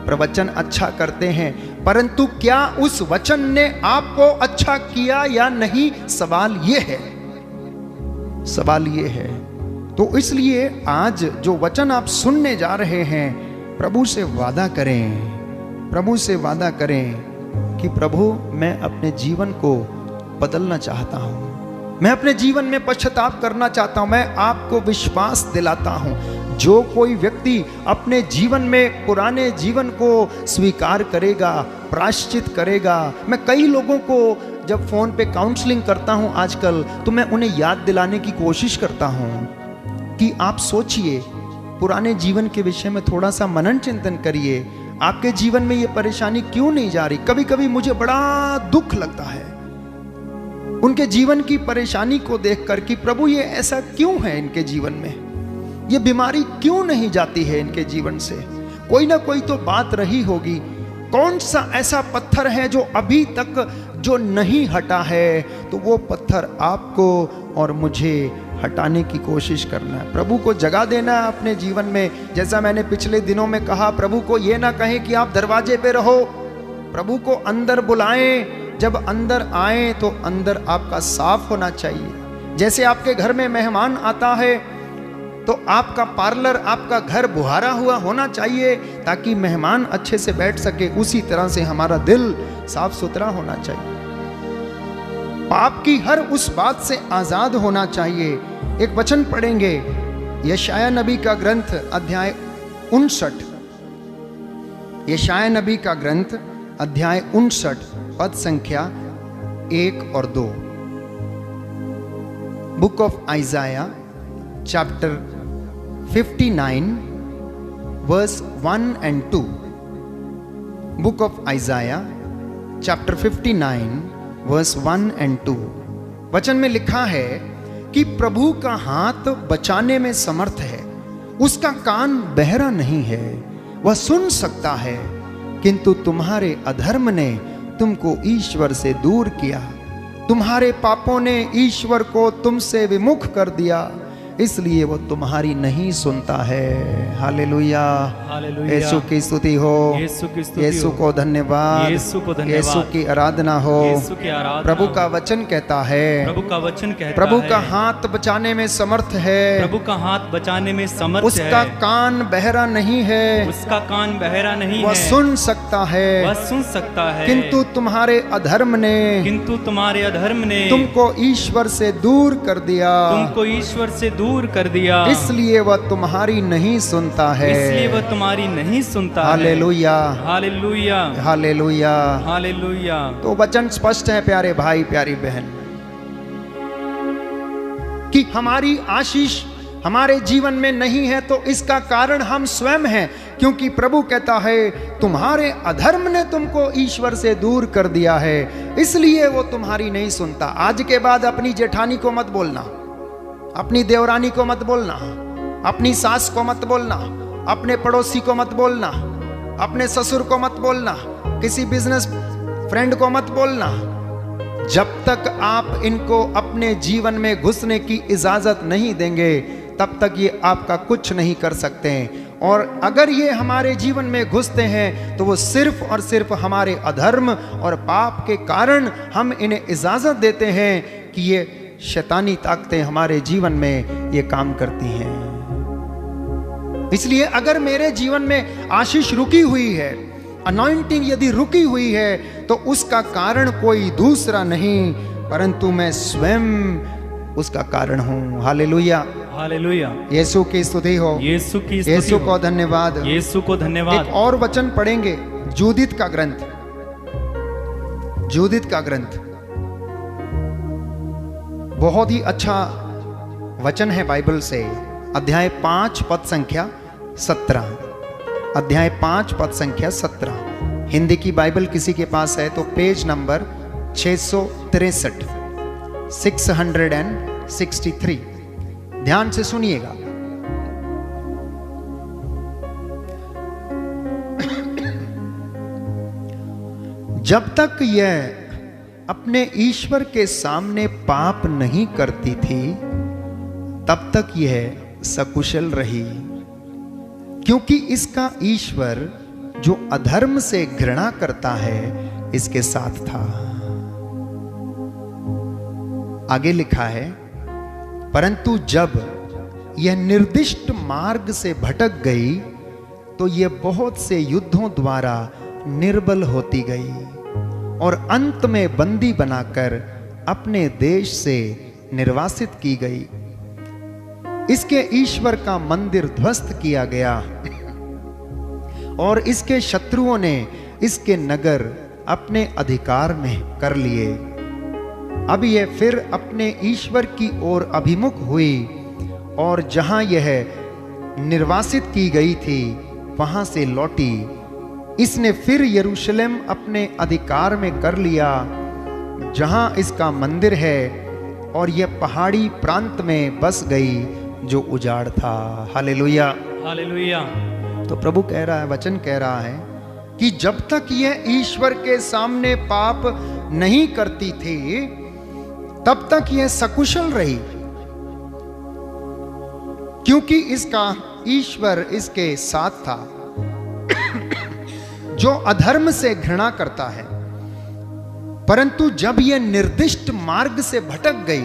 Speaker 2: प्रवचन अच्छा करते हैं, परंतु क्या उस वचन ने आपको अच्छा किया या नहीं, सवाल ये है, सवाल ये है। तो इसलिए आज जो वचन आप सुनने जा रहे हैं, प्रभु से वादा करें, प्रभु से वादा करें कि प्रभु मैं अपने जीवन को बदलना चाहता हूं, मैं अपने जीवन में पश्चाताप करना चाहता हूं। मैं आपको विश्वास दिलाता हूं, जो कोई व्यक्ति अपने जीवन में पुराने जीवन को स्वीकार करेगा, प्रायश्चित करेगा। मैं कई लोगों को जब फोन पे काउंसलिंग करता हूं आजकल, तो मैं उन्हें याद दिलाने की कोशिश करता हूं कि आप सोचिए, पुराने जीवन के विषय में थोड़ा सा मनन चिंतन करिए। आपके जीवन में ये परेशानी क्यों नहीं जा रही? कभी कभी मुझे बड़ा दुख लगता है, उनके जीवन की परेशानी को देखकर कि प्रभु ये ऐसा क्यों है इनके जीवन में, ये बीमारी क्यों नहीं जाती है इनके जीवन से, कोई ना कोई तो बात रही होगी। कौन सा ऐसा पत्थर है जो अभी तक जो नहीं हटा है, तो वो पत्थर आपको और मुझे हटाने की कोशिश करना है। प्रभु को जगह देना है अपने जीवन में। जैसा मैंने पिछले दिनों में कहा, प्रभु को ये ना कहें कि आप दरवाजे पे रहो, प्रभु को अंदर बुलाएं। जब अंदर आए तो अंदर आपका साफ होना चाहिए। जैसे आपके घर में मेहमान आता है तो आपका पार्लर, आपका घर बुहारा हुआ होना चाहिए ताकि मेहमान अच्छे से बैठ सके। उसी तरह से हमारा दिल साफ सुथरा होना चाहिए, पाप की हर उस बात से आजाद होना चाहिए। एक वचन पढ़ेंगे, यशाया नबी का ग्रंथ अध्याय 59, यशाया नबी का ग्रंथ अध्याय 59 पद संख्या 1 और 2। Book of Isaiah chapter 59 verse 1 and 2। Book of Isaiah chapter 59 verse 1 and 2। वचन में लिखा है कि प्रभु का हाथ बचाने में समर्थ है, उसका कान बहरा नहीं है, वह सुन सकता है, किंतु तुम्हारे अधर्म ने तुमको ईश्वर से दूर किया, तुम्हारे पापों ने ईश्वर को तुमसे विमुख कर दिया, इसलिए वो तुम्हारी नहीं सुनता है। Hallelujah,
Speaker 1: hallelujah.
Speaker 2: यीशु की स्तुति हो,
Speaker 1: यीशु की स्तुति
Speaker 2: यीशु
Speaker 1: हो,
Speaker 2: को धन्यवाद,
Speaker 1: यीशु को धन्यवाद,
Speaker 2: यीशु की आराधना हो।
Speaker 1: यीशु की आराधना
Speaker 2: प्रभु
Speaker 1: हो।
Speaker 2: का वचन कहता है,
Speaker 1: प्रभु का वचन कहता है,
Speaker 2: प्रभु का हाथ बचाने में समर्थ है,
Speaker 1: प्रभु का हाथ बचाने में समर्थ
Speaker 2: उसका
Speaker 1: है,
Speaker 2: कान बहरा नहीं है,
Speaker 1: उसका कान बहरा नहीं
Speaker 2: वह
Speaker 1: है,
Speaker 2: सुन सकता है,
Speaker 1: वह सुन सकता है,
Speaker 2: किंतु तुम्हारे अधर्म ने,
Speaker 1: किंतु तुम्हारे अधर्म ने
Speaker 2: तुमको ईश्वर से दूर कर दिया,
Speaker 1: तुमको ईश्वर से दूर कर दिया,
Speaker 2: इसलिए वह तुम्हारी नहीं सुनता है।
Speaker 1: इसलिए वह तुम्हारी नहीं सुनता है।
Speaker 2: Hallelujah,
Speaker 1: hallelujah,
Speaker 2: hallelujah.
Speaker 1: हालेलुया।
Speaker 2: तो वचन स्पष्ट है प्यारे भाई प्यारी बहन, कि हमारी आशीष हमारे जीवन में नहीं है तो इसका कारण हम स्वयं हैं, क्योंकि प्रभु कहता है तुम्हारे अधर्म ने तुमको ईश्वर से दूर कर दिया है, इसलिए वो तुम्हारी नहीं सुनता। आज के बाद अपनी जेठानी को मत बोलना, अपनी देवरानी को मत बोलना, अपनी सास को मत बोलना, अपने पड़ोसी को मत बोलना, अपने ससुर को मत बोलना, किसी बिजनेस फ्रेंड को मत बोलना। जब तक आप इनको अपने जीवन में घुसने की इजाजत नहीं देंगे तब तक ये आपका कुछ नहीं कर सकते हैं। और अगर ये हमारे जीवन में घुसते हैं तो वो सिर्फ और सिर्फ हमारे अधर्म और पाप के कारण हम इन्हें इजाजत देते हैं कि ये शैतानी ताकतें हमारे जीवन में ये काम करती हैं। इसलिए अगर मेरे जीवन में आशीष रुकी हुई है, अनॉइंटिंग यदि रुकी हुई है, तो उसका कारण कोई दूसरा नहीं परंतु मैं स्वयं उसका कारण हूं। Hallelujah,
Speaker 1: hallelujah.
Speaker 2: यीशु की स्तुति हो,
Speaker 1: यीशु की स्तुति
Speaker 2: यीशु
Speaker 1: हो।
Speaker 2: को धन्यवाद,
Speaker 1: यीशु को धन्यवाद।
Speaker 2: एक और वचन पढ़ेंगे, जूदित का ग्रंथ, जूदित का ग्रंथ बहुत ही अच्छा वचन है बाइबल से। अध्याय 5 पद संख्या 17, अध्याय 5 पद संख्या 17। हिंदी की बाइबल किसी के पास है तो पेज नंबर 663, 663। ध्यान से सुनिएगा। जब तक यह अपने ईश्वर के सामने पाप नहीं करती थी तब तक यह सकुशल रही, क्योंकि इसका ईश्वर जो अधर्म से घृणा करता है इसके साथ था। आगे लिखा है, परंतु जब यह निर्दिष्ट मार्ग से भटक गई तो यह बहुत से युद्धों द्वारा निर्बल होती गई और अंत में बंदी बनाकर अपने देश से निर्वासित की गई। इसके ईश्वर का मंदिर ध्वस्त किया गया और इसके शत्रुओं ने इसके नगर अपने अधिकार में कर लिए। अब यह फिर अपने ईश्वर की ओर अभिमुख हुई और जहां यह निर्वासित की गई थी वहां से लौटी। इसने फिर यरूशलेम अपने अधिकार में कर लिया जहां इसका मंदिर है और यह पहाड़ी प्रांत में बस गई जो उजाड़ था। Hallelujah,
Speaker 1: hallelujah.
Speaker 2: तो प्रभु कह रहा है, वचन कह रहा है कि जब तक यह ईश्वर के सामने पाप नहीं करती थी तब तक यह सकुशल रही, क्योंकि इसका ईश्वर इसके साथ था। जो अधर्म से घृणा करता है, परंतु जब यह निर्दिष्ट मार्ग से भटक गई,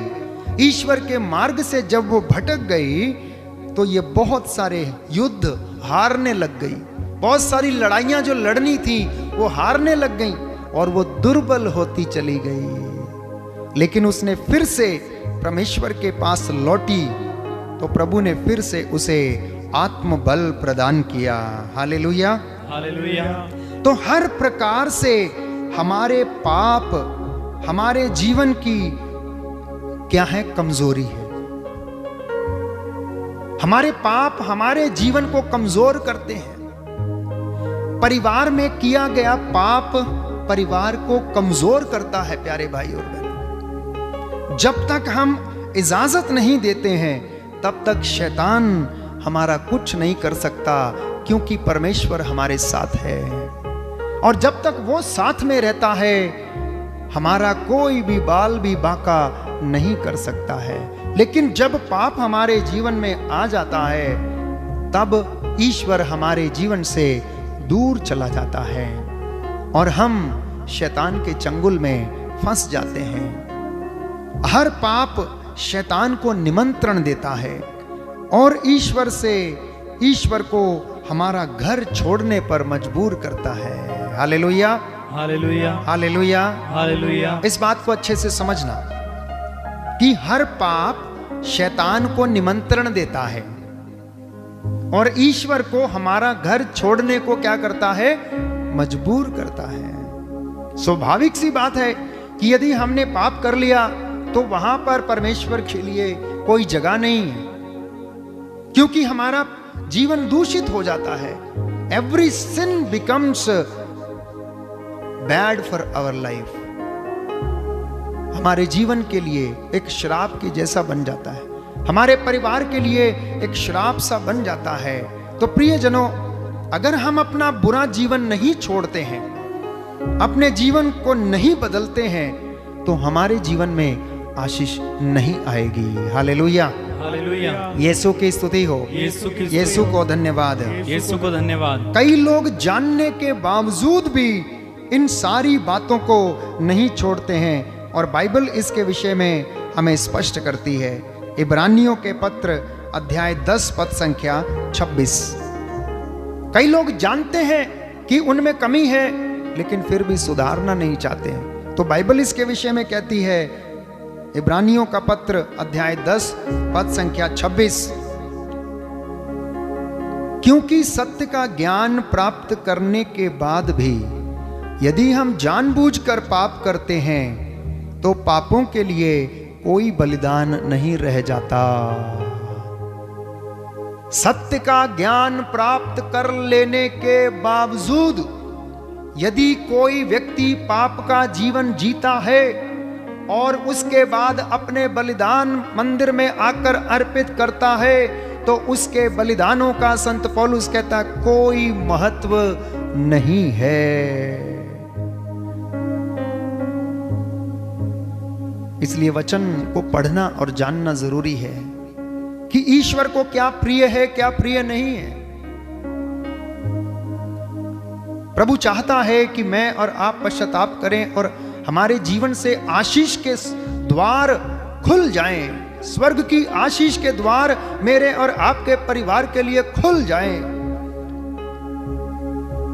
Speaker 2: ईश्वर के मार्ग से जब वो भटक गई, तो ये बहुत सारे युद्ध हारने लग गई। बहुत सारी लड़ाइयां जो लड़नी थी वो हारने लग गई और वो दुर्बल होती चली गई। लेकिन उसने फिर से परमेश्वर के पास लौटी तो प्रभु ने फिर से उसे आत्मबल प्रदान किया। Hallelujah,
Speaker 1: hallelujah.
Speaker 2: तो हर प्रकार से हमारे पाप हमारे जीवन की क्या है? कमजोरी है। हमारे पाप हमारे जीवन को कमजोर करते हैं। परिवार में किया गया पाप परिवार को कमजोर करता है। प्यारे भाई और बहन, जब तक हम इजाजत नहीं देते हैं तब तक शैतान हमारा कुछ नहीं कर सकता, क्योंकि परमेश्वर हमारे साथ है। और जब तक वो साथ में रहता है हमारा कोई भी बाल भी बांका नहीं कर सकता है। लेकिन जब पाप हमारे जीवन में आ जाता है तब ईश्वर हमारे जीवन से दूर चला जाता है और हम शैतान के चंगुल में फंस जाते हैं। हर पाप शैतान को निमंत्रण देता है और ईश्वर को हमारा घर छोड़ने पर मजबूर करता है। Hallelujah,
Speaker 1: hallelujah,
Speaker 2: hallelujah,
Speaker 1: hallelujah.
Speaker 2: इस बात को अच्छे से समझना कि हर पाप शैतान को निमंत्रण देता है और ईश्वर को हमारा घर छोड़ने को क्या करता है? मजबूर करता है। स्वाभाविक सी बात है कि यदि हमने पाप कर लिया तो वहां पर परमेश्वर के लिए कोई जगह नहीं है, क्योंकि हमारा जीवन दूषित हो जाता है। Every sin becomes bad for our life. हमारे जीवन के लिए एक श्राप के जैसा बन जाता है, हमारे परिवार के लिए एक श्राप सा बन जाता है। तो प्रियजनों, अगर हम अपना बुरा जीवन नहीं छोड़ते हैं, अपने जीवन को नहीं बदलते हैं, तो हमारे जीवन में आशीष नहीं आएगी। Hallelujah,
Speaker 1: hallelujah.
Speaker 2: यीशु की स्तुति हो, यीशु को धन्यवाद,
Speaker 1: यीशु को धन्यवाद।
Speaker 2: कई लोग जानने के बावजूद भी इन सारी बातों को नहीं छोड़ते हैं और बाइबल इसके विषय में हमें स्पष्ट करती है। इब्रानियों के पत्र अध्याय 10 पद संख्या 26। कई लोग जानते हैं कि उनमें कमी है लेकिन फिर भी सुधारना नहीं चाहते हैं। तो बाइबल इसके विषय में कहती है, इब्रानियों का पत्र अध्याय 10 पद संख्या 26, क्योंकि सत्य का ज्ञान प्राप्त करने के बाद भी यदि हम जानबूझकर पाप करते हैं तो पापों के लिए कोई बलिदान नहीं रह जाता। सत्य का ज्ञान प्राप्त कर लेने के बावजूद यदि कोई व्यक्ति पाप का जीवन जीता है और उसके बाद अपने बलिदान मंदिर में आकर अर्पित करता है, तो उसके बलिदानों का संत पौलुस कहता कोई महत्व नहीं है। इसलिए वचन को पढ़ना और जानना जरूरी है कि ईश्वर को क्या प्रिय है, क्या प्रिय नहीं है। प्रभु चाहता है कि मैं और आप पश्चाताप करें और हमारे जीवन से आशीष के द्वार खुल जाएं। स्वर्ग की आशीष के द्वार मेरे और आपके परिवार के लिए खुल जाएं।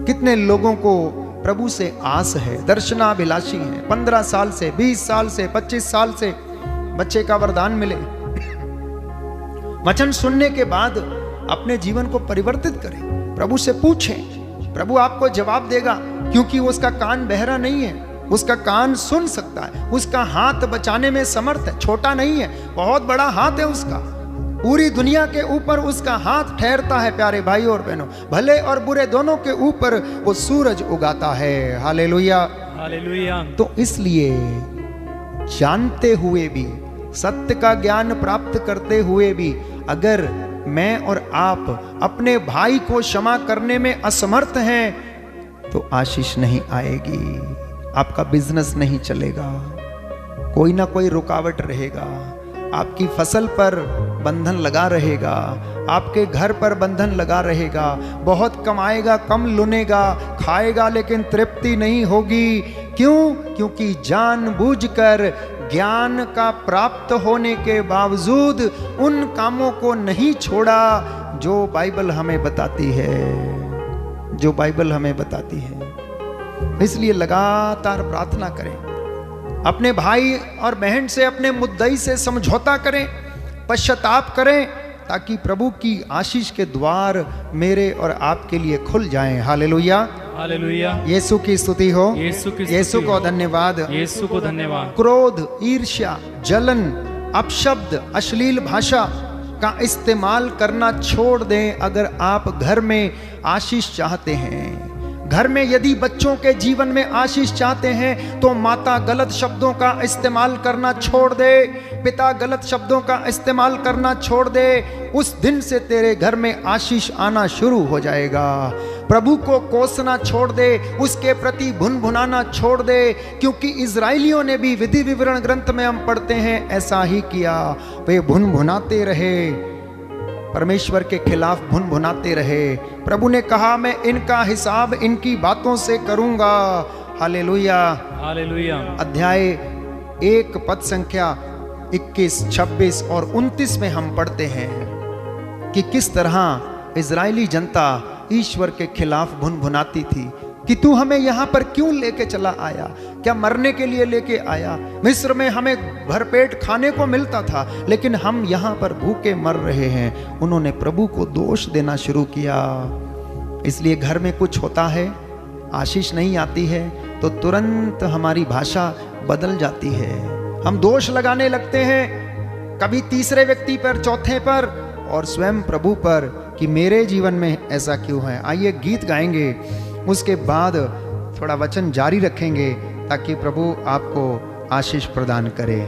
Speaker 2: कितने लोगों को प्रभु से आस है, दर्शनाभिलाषी है, 15 साल से, 20 साल से, 25 साल से बच्चे का वरदान मिले। वचन सुनने के बाद अपने जीवन को परिवर्तित करें, प्रभु से पूछें, प्रभु आपको जवाब देगा, क्योंकि उसका कान बहरा नहीं है, उसका कान सुन सकता है, उसका हाथ बचाने में समर्थ है, छोटा नहीं है, बहुत बड़ा हाथ है उसका, पूरी दुनिया के ऊपर उसका हाथ ठहरता है। प्यारे भाई और बहनों, भले और बुरे दोनों के ऊपर वो सूरज उगाता है। Hallelujah,
Speaker 1: hallelujah.
Speaker 2: तो इसलिए जानते हुए भी, सत्य का ज्ञान प्राप्त करते हुए भी अगर मैं और आप अपने भाई को क्षमा करने में असमर्थ हैं तो आशीष नहीं आएगी, आपका बिजनेस नहीं चलेगा, कोई ना कोई रुकावट रहेगा, आपकी फसल पर बंधन लगा रहेगा, आपके घर पर बंधन लगा रहेगा। बहुत कमाएगा, कम लुनेगा, खाएगा लेकिन तृप्ति नहीं होगी। क्यों? क्योंकि जानबूझकर ज्ञान का प्राप्त होने के बावजूद उन कामों को नहीं छोड़ा जो बाइबल हमें बताती है, जो बाइबल हमें बताती है। इसलिए लगातार प्रार्थना करें, अपने भाई और बहन से, अपने मुद्दई से समझौता करें, पश्चाताप करें, ताकि प्रभु की आशीष के द्वार मेरे और आपके लिए खुल जाएं। Hallelujah,
Speaker 1: hallelujah.
Speaker 2: यीशु की स्तुति हो,
Speaker 1: यीशु
Speaker 2: को धन्यवाद,
Speaker 1: यीशु को धन्यवाद।
Speaker 2: क्रोध, ईर्ष्या, जलन, अपशब्द, अश्लील भाषा का इस्तेमाल करना छोड़ दें। अगर आप घर में आशीष चाहते हैं, घर में यदि बच्चों के जीवन में आशीष चाहते हैं तो माता गलत शब्दों का इस्तेमाल करना छोड़ दे, पिता गलत शब्दों का इस्तेमाल करना छोड़ दे। उस दिन से तेरे घर में आशीष आना शुरू हो जाएगा। प्रभु को कोसना छोड़ दे, उसके प्रति भुनभुनाना छोड़ दे, क्योंकि इजराइलियों ने भी विधि विवरण ग्रंथ में हम पढ़ते हैं ऐसा ही किया। वे भुनभुनाते रहे, परमेश्वर के खिलाफ भुनभुनाते रहे। प्रभु ने कहा मैं इनका हिसाब इनकी बातों से करूंगा। Hallelujah,
Speaker 1: hallelujah.
Speaker 2: अध्याय 1 पद संख्या 21, 26 और 29 में हम पढ़ते हैं कि किस तरह इजरायली जनता ईश्वर के खिलाफ भुनभुनाती थी कि तू हमें यहाँ पर क्यों लेके चला आया? क्या मरने के लिए लेके आया? मिस्र में हमें भरपेट खाने को मिलता था, लेकिन हम यहाँ पर भूखे मर रहे हैं। उन्होंने प्रभु को दोष देना शुरू किया। इसलिए घर में कुछ होता है, आशीष नहीं आती है, तो तुरंत हमारी भाषा बदल जाती है। हम दोष लगाने लगते हैं, कभी तीसरे व्यक्ति पर, चौथे पर और स्वयं प्रभु पर कि मेरे जीवन में ऐसा क्यों है। आइए गीत गाएंगे, उसके बाद थोड़ा वचन जारी रखेंगे ताकि प्रभु आपको आशीष प्रदान करे।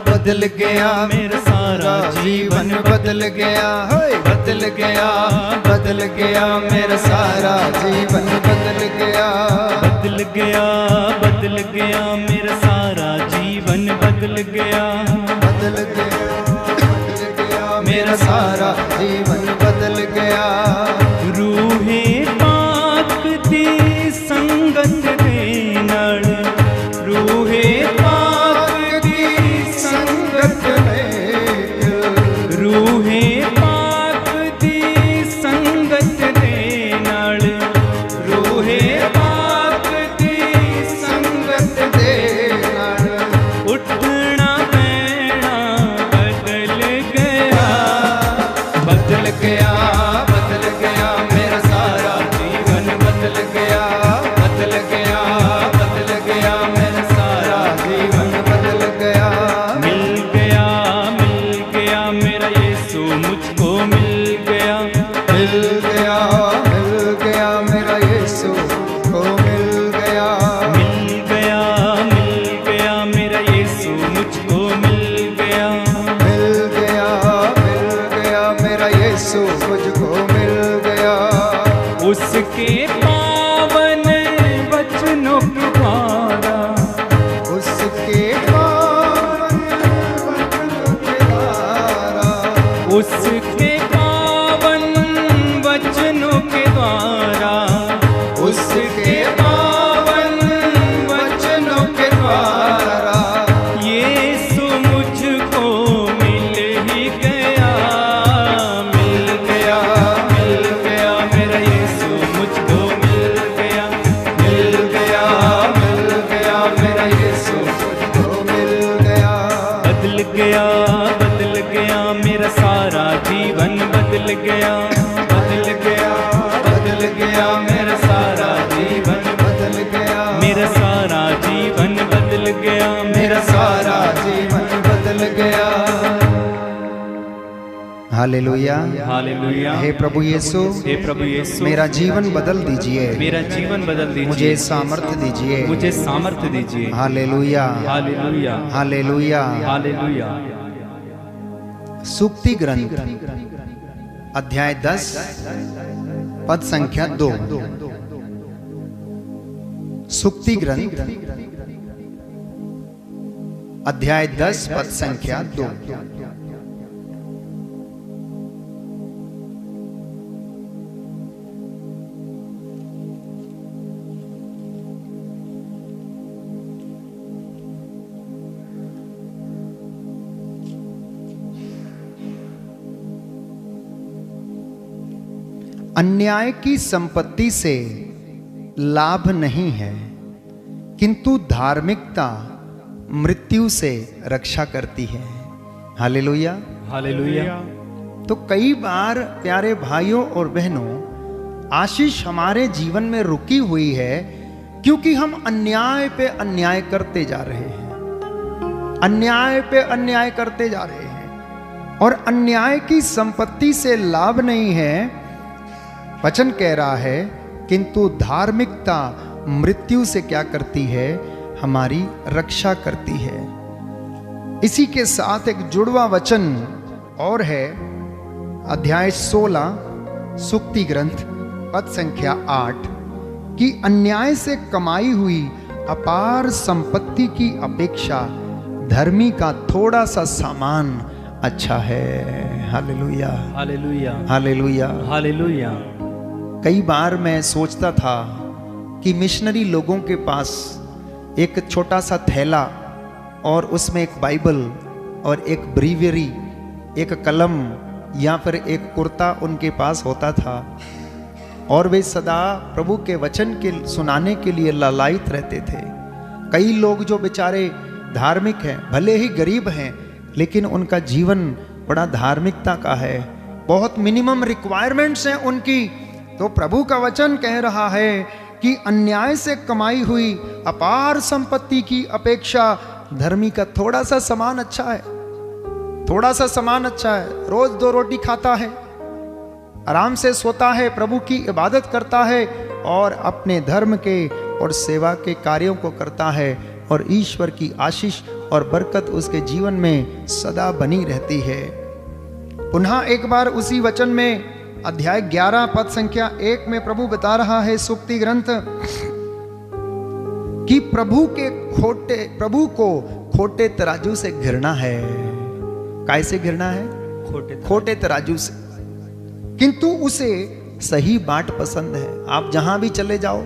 Speaker 3: बदल गया मेरा सारा जीवन, बदल गया, बदल गया, बदल गया मेरा सारा जीवन, बदल गया,
Speaker 1: बदल गया, बदल गया मेरा सारा जीवन, बदल गया,
Speaker 3: बदल गया, बदल गया मेरा सारा जीवन, बदल गया।
Speaker 1: रूहे पाक दी संगत दे नाल, रूहे रूहे पाक दी संगत दे नाल, रूहे पाक दी संगत दे नाल, उठना बैठना बदल गया,
Speaker 3: बदल गया, बदल गया मेरा सारा जीवन, बदल गया, बदल गया, बदल गया मेरा सारा जीवन, बदल गया।
Speaker 1: मिल गया, मिल गया मेरा यीशु मुझको मिल गया,
Speaker 3: मिल गया, मिल गया मेरा यीशु को मिल गया,
Speaker 1: मिल गया, मिल गया मेरा यीशु मुझको मिल गया,
Speaker 3: मिल गया, मिल गया मेरा यीशु मुझको मिल गया।
Speaker 1: उसके पावन वचनों के द्वारा,
Speaker 3: उसके पावन वचनों के द्वारा,
Speaker 1: उसके पावन वचनों के द्वारा,
Speaker 3: उसके पावन वचनों के द्वारा,
Speaker 1: यीशु मुझको मिल ही गया, मिल गया, मिल गया मेरा यीशु मुझको मिल गया,
Speaker 3: मिल गया, मिल गया
Speaker 2: हालेलुया।
Speaker 1: हालेलुया।
Speaker 2: हे प्रभु यीशु,
Speaker 1: हे प्रभु यीशु,
Speaker 2: मेरा जीवन बदल दीजिए,
Speaker 1: मेरा जीवन बदल दीजिए,
Speaker 2: मुझे सामर्थ्य दीजिए,
Speaker 1: मुझे सामर्थ्य दीजिए।
Speaker 2: Hallelujah,
Speaker 1: hallelujah.
Speaker 2: हालेलुया।
Speaker 1: हालेलुया।
Speaker 2: सूक्ति ग्रंथ अध्याय 10 पद संख्या 2। सूक्ति ग्रंथ अध्याय 10 पद संख्या 2। अन्याय की संपत्ति से लाभ नहीं है, किंतु धार्मिकता मृत्यु से रक्षा करती है। हालेलुया।
Speaker 1: हालेलुया।
Speaker 2: तो कई बार प्यारे भाइयों और बहनों, आशीष हमारे जीवन में रुकी हुई है क्योंकि हम अन्याय पे अन्याय करते जा रहे हैं, अन्याय पे अन्याय करते जा रहे हैं, और अन्याय की संपत्ति से लाभ नहीं है। वचन कह रहा है किंतु धार्मिकता मृत्यु से क्या करती है? हमारी रक्षा करती है। इसी के साथ एक जुड़वा वचन और है, अध्याय 16 सूक्ति ग्रंथ पद संख्या 8 कि अन्याय से कमाई हुई अपार संपत्ति की अपेक्षा धर्मी का थोड़ा सा सामान अच्छा है। हालेलुया।
Speaker 1: हालेलुया।
Speaker 2: हालेलुया।
Speaker 1: हालेलुया।
Speaker 2: कई बार मैं सोचता था कि मिशनरी लोगों के पास एक छोटा सा थैला और उसमें एक बाइबल और एक ब्रीवियरी, एक कलम या फिर एक कुर्ता उनके पास होता था, और वे सदा प्रभु के वचन के सुनाने के लिए लालायित रहते थे। कई लोग जो बेचारे धार्मिक हैं, भले ही गरीब हैं, लेकिन उनका जीवन बड़ा धार्मिकता का है, बहुत मिनिमम रिक्वायरमेंट्स हैं उनकी। तो प्रभु का वचन कह रहा है कि अन्याय से कमाई हुई अपार संपत्ति की अपेक्षा धर्मी का थोड़ा सा सामान अच्छा है, थोड़ा सा सामान अच्छा है। रोज 2 रोटी खाता है, आराम से सोता है, प्रभु की इबादत करता है और अपने धर्म के और सेवा के कार्यों को करता है, और ईश्वर की आशीष और बरकत उसके जीवन में सदा बनी रहती है। पुनः एक बार उसी वचन में अध्याय 11 पद संख्या 1 में प्रभु बता रहा है, सूक्ति ग्रंथ, कि प्रभु को खोटे तराजू से घृणा है। कैसे घृणा है? खोटे तराजू से, किंतु उसे सही बाट पसंद है। आप जहां भी चले जाओ,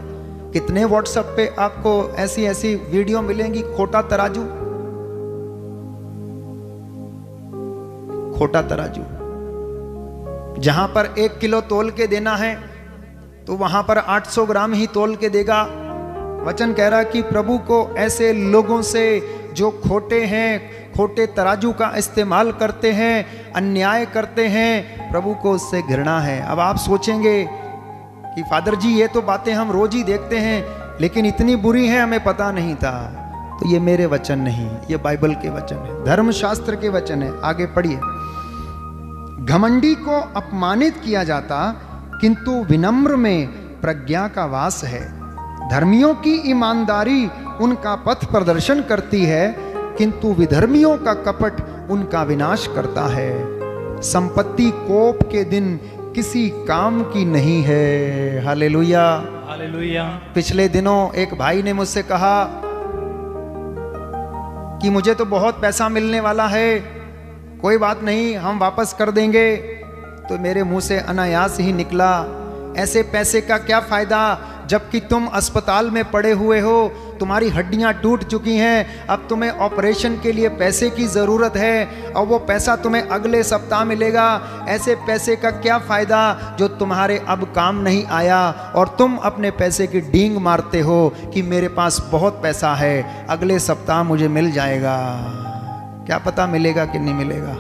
Speaker 2: कितने व्हाट्सएप पे आपको ऐसी ऐसी वीडियो मिलेंगी, खोटा तराजू, खोटा तराजू। जहां पर 1 किलो तोल के देना है तो वहां पर 800 ग्राम ही तोल के देगा। वचन कह रहा कि प्रभु को ऐसे लोगों से जो खोटे हैं, खोटे तराजू का इस्तेमाल करते हैं, अन्याय करते हैं, प्रभु को उससे घृणा है। अब आप सोचेंगे कि फादर जी ये तो बातें हम रोज ही देखते हैं, लेकिन इतनी बुरी है हमें पता नहीं था। तो ये मेरे वचन नहीं, ये बाइबल के वचन है, धर्मशास्त्र के वचन है। आगे पढ़िए। घमंडी को अपमानित किया जाता, किंतु विनम्र में प्रज्ञा का वास है। धर्मियों की ईमानदारी उनका पथ प्रदर्शन करती है, किंतु विधर्मियों का कपट उनका विनाश करता है। संपत्ति कोप के दिन किसी काम की नहीं है। हालेलुया।
Speaker 1: हालेलुया।
Speaker 2: पिछले दिनों एक भाई ने मुझसे कहा कि मुझे तो बहुत पैसा मिलने वाला है, कोई बात नहीं हम वापस कर देंगे। तो मेरे मुंह से अनायास ही निकला, ऐसे पैसे का क्या फायदा जबकि तुम अस्पताल में पड़े हुए हो, तुम्हारी हड्डियां टूट चुकी हैं, अब तुम्हें ऑपरेशन के लिए पैसे की ज़रूरत है और वो पैसा तुम्हें अगले सप्ताह मिलेगा। ऐसे पैसे का क्या फ़ायदा जो तुम्हारे अब काम नहीं आया, और तुम अपने पैसे की डींग मारते हो कि मेरे पास बहुत पैसा है, अगले सप्ताह मुझे मिल जाएगा। क्या पता मिलेगा कि नहीं मिलेगा।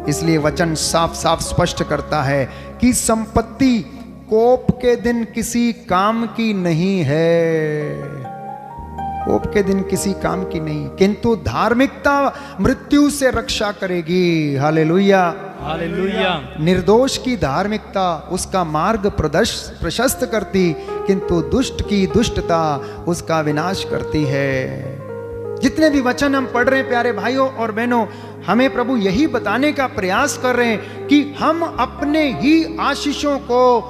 Speaker 2: इसलिए वचन साफ साफ स्पष्ट करता है कि संपत्ति कोप के दिन किसी काम की नहीं है, कोप के दिन किसी काम की नहीं, किंतु धार्मिकता मृत्यु से रक्षा करेगी। हालेलुया।
Speaker 1: हालेलुया।
Speaker 2: निर्दोष की धार्मिकता उसका मार्ग प्रशस्त करती, किंतु दुष्ट की दुष्टता उसका विनाश करती है। जितने भी वचन हम पढ़ रहे हैं प्यारे भाइयों और बहनों, हमें प्रभु यही बताने का प्रयास कर रहे हैं कि हम अपने ही आशीषों को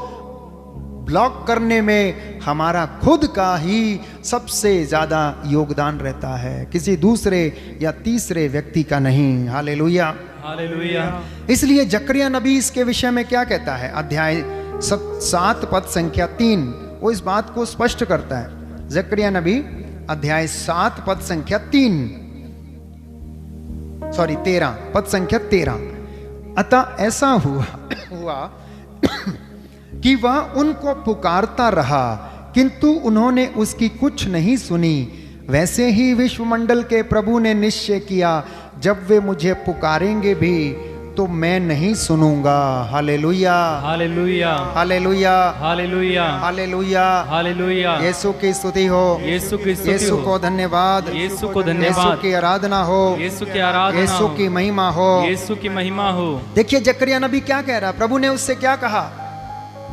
Speaker 2: ब्लॉक करने में हमारा खुद का ही सबसे ज्यादा योगदान रहता है, किसी दूसरे या तीसरे व्यक्ति का नहीं। Hallelujah,
Speaker 1: hallelujah.
Speaker 2: इसलिए जकरिया नबी इसके विषय में क्या कहता है? अध्याय 7 पद संख्या 3 वो इस बात को स्पष्ट करता है। जकरिया नबी अध्याय 7 पद संख्या 13 पद संख्या 13। अतः ऐसा हुआ कि वह उनको पुकारता रहा, किंतु उन्होंने उसकी कुछ नहीं सुनी। वैसे ही विश्वमंडल के प्रभु ने निश्चय किया, जब वे मुझे पुकारेंगे भी तो मैं नहीं सुनूंगा। Hallelujah,
Speaker 1: hallelujah,
Speaker 2: hallelujah,
Speaker 1: hallelujah,
Speaker 2: hallelujah,
Speaker 1: hallelujah.
Speaker 2: Yeshu की स्तुति हो,
Speaker 1: यीशु की स्तुति
Speaker 2: यीशु
Speaker 1: हो,
Speaker 2: को धन्यवाद,
Speaker 1: यीशु को
Speaker 2: यीशु
Speaker 1: धन्यवाद,
Speaker 2: की आराधना हो,
Speaker 1: यीशु की आराधना
Speaker 2: यीशु
Speaker 1: हो,
Speaker 2: की महिमा हो,
Speaker 1: यीशु की महिमा हो।
Speaker 2: देखिए जकरिया नबी क्या कह रहा है, प्रभु ने उससे क्या कहा?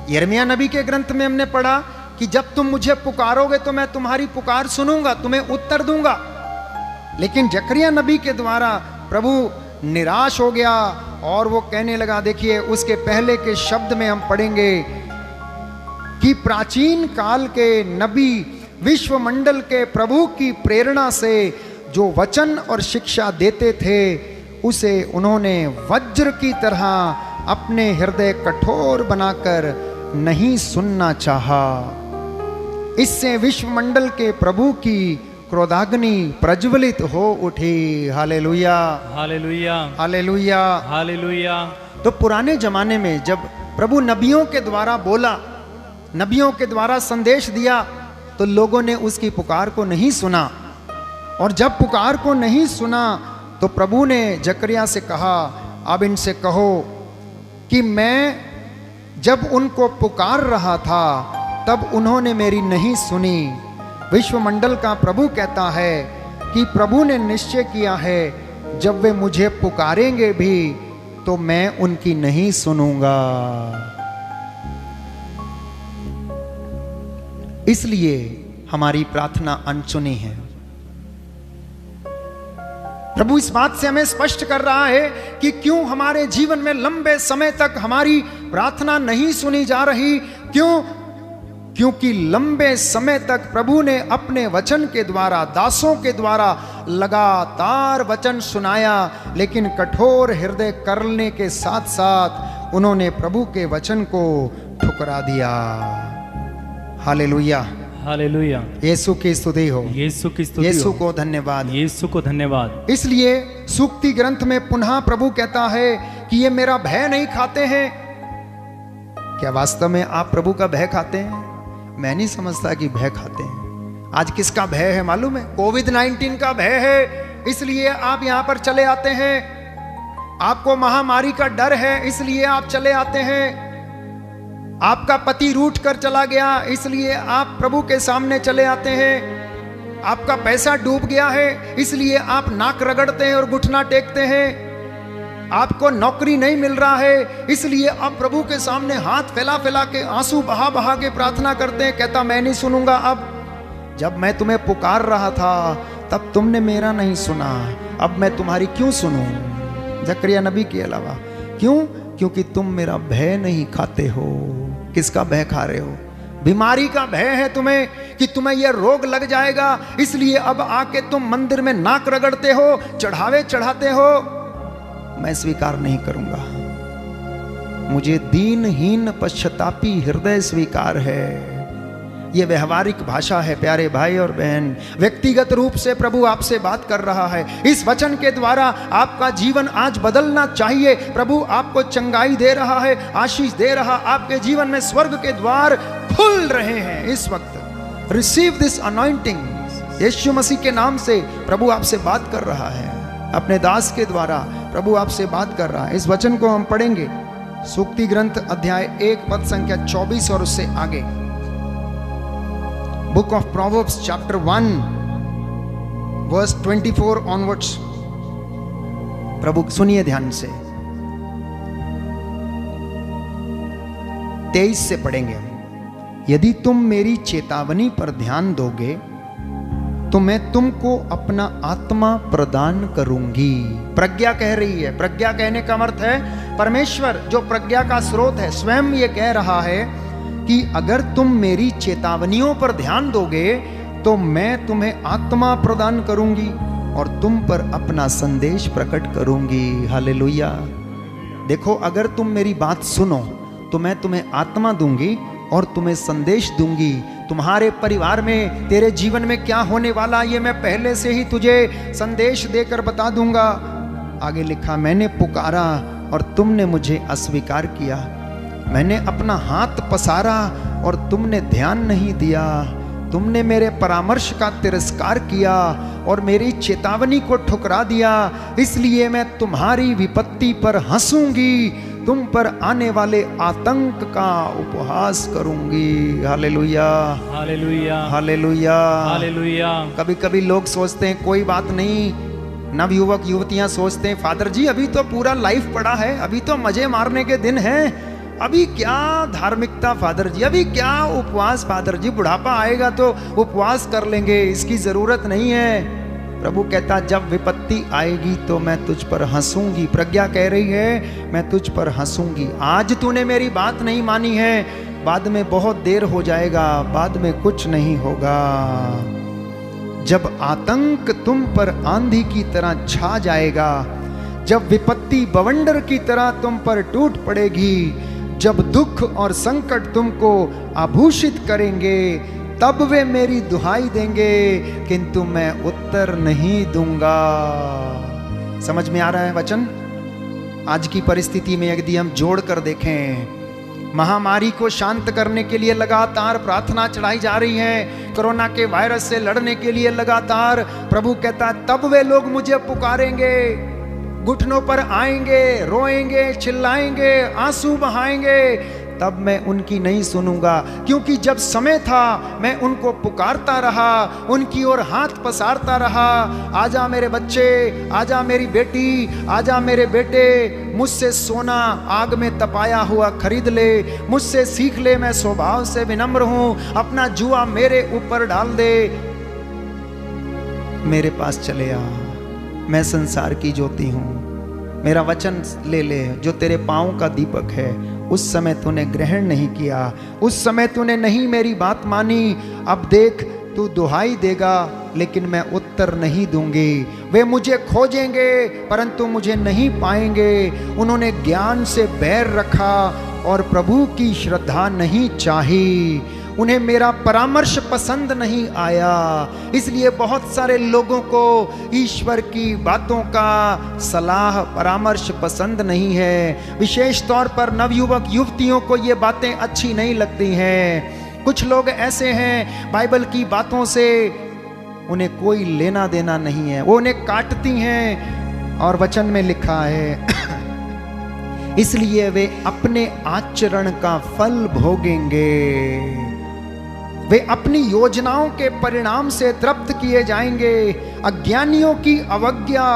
Speaker 2: यिर्मयाह नबी के ग्रंथ में हमने पढ़ा कि जब तुम मुझे पुकारोगे तो मैं तुम्हारी पुकार सुनूंगा, तुम्हें उत्तर दूंगा। लेकिन जकरिया नबी के द्वारा प्रभु निराश हो गया और वो कहने लगा, देखिए उसके पहले के शब्द में हम पढ़ेंगे कि प्राचीन काल के नबी विश्वमंडल के प्रभु की प्रेरणा से जो वचन और शिक्षा देते थे, उसे उन्होंने वज्र की तरह अपने हृदय कठोर बनाकर नहीं सुनना चाहा। इससे विश्वमंडल के प्रभु की क्रोधाग्नि प्रज्वलित हो उठी। Hallelujah,
Speaker 1: hallelujah,
Speaker 2: hallelujah,
Speaker 1: hallelujah.
Speaker 2: तो पुराने जमाने में जब प्रभु नबियों के द्वारा बोला, नबियों के द्वारा संदेश दिया, तो लोगों ने उसकी पुकार को नहीं सुना। और जब पुकार को नहीं सुना तो प्रभु ने जकरिया से कहा, अब इनसे कहो कि मैं जब उनको पुकार रहा था तब उन्होंने मेरी नहीं सुनी। विश्वमंडल का प्रभु कहता है कि प्रभु ने निश्चय किया है, जब वे मुझे पुकारेंगे भी तो मैं उनकी नहीं सुनूंगा। इसलिए हमारी प्रार्थना अनचुनी है। प्रभु इस बात से हमें स्पष्ट कर रहा है कि क्यों हमारे जीवन में लंबे समय तक हमारी प्रार्थना नहीं सुनी जा रही। क्यों? क्योंकि लंबे समय तक प्रभु ने अपने वचन के द्वारा, दासों के द्वारा लगातार वचन सुनाया, लेकिन कठोर हृदय करने के साथ साथ उन्होंने प्रभु के वचन को ठुकरा दिया। Hallelujah,
Speaker 1: hallelujah.
Speaker 2: यीशु की स्तुति हो,
Speaker 1: यीशु की स्तुति
Speaker 2: यीशु
Speaker 1: हो,
Speaker 2: को धन्यवाद,
Speaker 1: यीशु को धन्यवाद।
Speaker 2: इसलिए सूक्ति ग्रंथ में पुनः प्रभु कहता है कि ये मेरा भय नहीं खाते हैं। क्या वास्तव में आप प्रभु का भय खाते हैं? मैं नहीं समझता कि भय खाते हैं। आज किसका भय है मालूम है? कोविड-19 का भय है, इसलिए आप यहां पर चले आते हैं। आपको महामारी का डर है, इसलिए आप चले आते हैं। आपका पति रूठ कर चला गया, इसलिए आप प्रभु के सामने चले आते हैं। आपका पैसा डूब गया है, इसलिए आप नाक रगड़ते हैं और घुटना टेकते हैं। आपको नौकरी नहीं मिल रहा है, इसलिए आप प्रभु के सामने हाथ फैला फैला के, आंसू बहा बहा के प्रार्थना करते हैं। कहता मैं नहीं सुनूंगा। अब जब मैं तुम्हें पुकार रहा था तब तुमने मेरा नहीं सुना, अब मैं तुम्हारी क्यों सुनूं? जकरिया नबी के अलावा क्यों? क्योंकि तुम मेरा भय नहीं खाते हो। किसका भय खा रहे हो? बीमारी का भय है तुम्हें कि तुम्हें यह रोग लग जाएगा, इसलिए अब आके तुम मंदिर में नाक रगड़ते हो, चढ़ावे चढ़ाते हो। मैं स्वीकार नहीं करूंगा। मुझे दीनहीन पश्चातापी हृदय स्वीकार है। यह व्यवहारिक भाषा है प्यारे भाई और बहन। व्यक्तिगत रूप से प्रभु आपसे बात कर रहा है। इस वचन के द्वारा आपका जीवन आज बदलना चाहिए। प्रभु आपको चंगाई दे रहा है, आशीष दे रहा। आपके जीवन में स्वर्ग के द्वार खुल रहे हैं इस वक्त। Receive this anointing. Yeshu Masih के नाम से प्रभु आपसे बात कर रहा है। अपने दास के द्वारा प्रभु आपसे बात कर रहा है। इस वचन को हम पढ़ेंगे सूक्ति ग्रंथ अध्याय 1 पद संख्या 24 और उससे आगे। Book of Proverbs chapter 1 verse 24 onwards. प्रभु सुनिए ध्यान से। 23 से पढ़ेंगे हम। यदि तुम मेरी चेतावनी पर ध्यान दोगे तो मैं तुमको अपना आत्मा प्रदान करूंगी। प्रज्ञा कह रही है, प्रज्ञा कहने का अर्थ है परमेश्वर जो प्रज्ञा का स्रोत है, स्वयं ये कह रहा है कि अगर तुम मेरी चेतावनियों पर ध्यान दोगे तो मैं तुम्हें आत्मा प्रदान करूंगी और तुम पर अपना संदेश प्रकट करूंगी। हालेलुया। देखो, अगर तुम मेरी बात सुनो तो मैं तुम्हें आत्मा दूंगी और तुम्हें संदेश दूंगी। तुम्हारे परिवार में, तेरे जीवन में क्या होने वाला ये मैं पहले से ही तुझे संदेश देकर बता दूंगा। आगे लिखा, मैंने पुकारा और तुमने मुझे अस्वीकार किया, मैंने अपना हाथ पसारा और तुमने ध्यान नहीं दिया, तुमने मेरे परामर्श का तिरस्कार किया और मेरी चेतावनी को ठुकरा दिया। इसलिए मैं तुम्हारी विपत्ति पर हंसूंगी, तुम पर आने वाले आतंक का उपहास करूंगी। Hallelujah,
Speaker 1: hallelujah,
Speaker 2: hallelujah,
Speaker 1: hallelujah.
Speaker 2: कभी कभी लोग सोचते हैं कोई बात नहीं, नवयुवक युवतियां सोचते हैं फादर जी अभी तो पूरा लाइफ पड़ा है, अभी तो मजे मारने के दिन हैं, अभी क्या धार्मिकता फादर जी, अभी क्या उपवास फादर जी, बुढ़ापा आएगा तो उपवास कर लेंगे, इसकी जरूरत नहीं है। प्रभु कहता जब विपत्ति आएगी तो मैं तुझ पर हंसूंगी। प्रज्ञा कह रही है मैं तुझ पर हंसूंगी। आज तूने मेरी बात नहीं मानी है, बाद में बहुत देर हो जाएगा, बाद में कुछ नहीं होगा। जब आतंक तुम पर आंधी की तरह छा जाएगा, जब विपत्ति बवंडर की तरह तुम पर टूट पड़ेगी, जब दुख और संकट तुमको आभूषित करेंगे, तब वे मेरी दुहाई देंगे, किंतु मैं उत्तर नहीं दूंगा। समझ में आ रहा है वचन? आज की परिस्थिति में यदि हम जोड़ कर देखें, महामारी को शांत करने के लिए लगातार प्रार्थना चढ़ाई जा रही है, कोरोना के वायरस से लड़ने के लिए लगातार, प्रभु कहता है तब वे लोग मुझे पुकारेंगे, घुटनों पर आएंगे, रोएंगे, चिल्लाएंगे, आंसू बहाएंगे, तब मैं उनकी नहीं सुनूंगा। क्योंकि जब समय था मैं उनको पुकारता रहा, उनकी ओर हाथ पसारता रहा, आजा मेरे बच्चे, आजा मेरी बेटी, आजा मेरे बेटे, मुझसे सोना आग में तपाया हुआ खरीद ले, मुझसे सीख ले, मैं स्वभाव से विनम्र हूं, अपना जुआ मेरे ऊपर डाल दे, मेरे पास चले आ, मैं संसार की ज्योति हूं, मेरा वचन ले ले जो तेरे पांव का दीपक है। उस समय तूने ग्रहण नहीं किया, उस समय तूने नहीं मेरी बात मानी, अब देख तू दुहाई देगा लेकिन मैं उत्तर नहीं दूंगी। वे मुझे खोजेंगे परंतु मुझे नहीं पाएंगे। उन्होंने ज्ञान से बैर रखा और प्रभु की श्रद्धा नहीं चाही, उन्हें मेरा परामर्श पसंद नहीं आया। इसलिए बहुत सारे लोगों को ईश्वर की बातों का सलाह परामर्श पसंद नहीं है। विशेष तौर पर नवयुवक युवतियों को ये बातें अच्छी नहीं लगती हैं। कुछ लोग ऐसे हैं बाइबल की बातों से उन्हें कोई लेना देना नहीं है, वो उन्हें काटती हैं। और वचन में लिखा है इसलिए वे अपने आचरण का फल भोगेंगे, वे अपनी योजनाओं के परिणाम से तृप्त किए जाएंगे। अज्ञानियों की अवज्ञा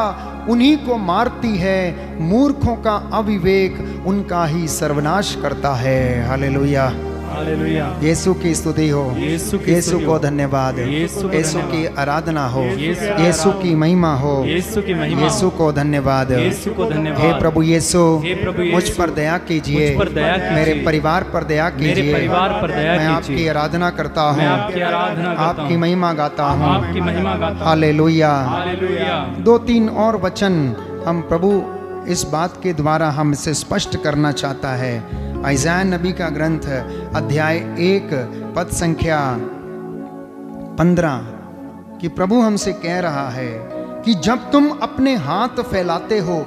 Speaker 2: उन्हीं को मारती है, मूर्खों का अविवेक उनका ही सर्वनाश करता है। Hallelujah,
Speaker 1: hallelujah.
Speaker 2: यीशु की स्तुति हो, यीशु को धन्यवाद, यीशु की आराधना हो, यीशु की महिमा हो, यीशु को धन्यवाद, हे प्रभु यीशु मुझ पर दया कीजिए, मेरे परिवार पर दया कीजिए, मैं आपकी आराधना करता हूँ, आपकी महिमा गाता हूँ। हालेलुया। 2-3 और वचन हम प्रभु इस बात के द्वारा हमसे स्पष्ट करना चाहता है। यशायाह नबी का ग्रंथ अध्याय 1 पद संख्या 15 कि प्रभु हमसे कह रहा है कि जब तुम अपने हाथ फैलाते हो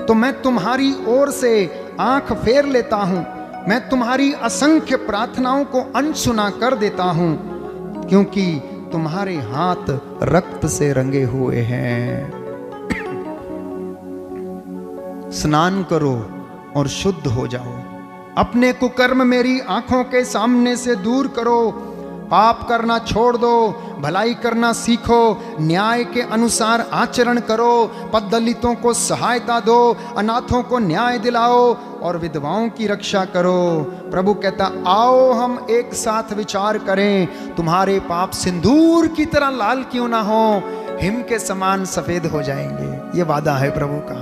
Speaker 2: तो मैं तुम्हारी ओर से आंख फेर लेता हूं, मैं तुम्हारी असंख्य प्रार्थनाओं को अनसुना कर देता हूं, क्योंकि तुम्हारे हाथ रक्त से रंगे हुए हैं। स्नान करो और शुद्ध हो जाओ, अपने कुकर्म मेरी आंखों के सामने से दूर करो, पाप करना छोड़ दो, भलाई करना सीखो, न्याय के अनुसार आचरण करो, पददलितों को सहायता दो, अनाथों को न्याय दिलाओ और विधवाओं की रक्षा करो। प्रभु कहता, आओ हम एक साथ विचार करें, तुम्हारे पाप सिंदूर की तरह लाल क्यों ना हो, हिम के समान सफेद हो जाएंगे। ये वादा है प्रभु का,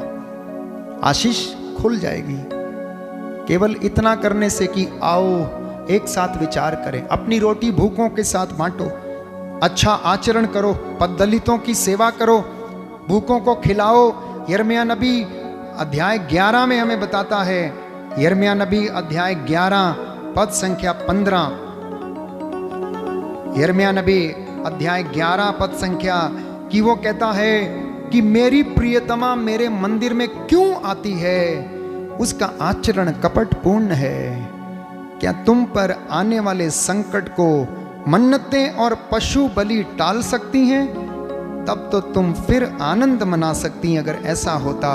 Speaker 2: आशीष खुल जाएगी केवल इतना करने से कि आओ एक साथ विचार करें, अपनी रोटी भूखों के साथ बांटो, अच्छा आचरण करो, पददलितों की सेवा करो, भूखों को खिलाओ। यिर्मयाह नबी अध्याय 11 में हमें बताता है, यिर्मयाह नबी अध्याय 11 पद संख्या 15, यिर्मयाह नबी अध्याय 11 पद संख्या कि वो कहता है कि मेरी प्रियतमा मेरे मंदिर में क्यों आती है, उसका आचरण कपटपूर्ण है। क्या तुम पर आने वाले संकट को मन्नतें और पशु बलि टाल सकती हैं? तब तो तुम फिर आनंद मना सकती। अगर ऐसा होता,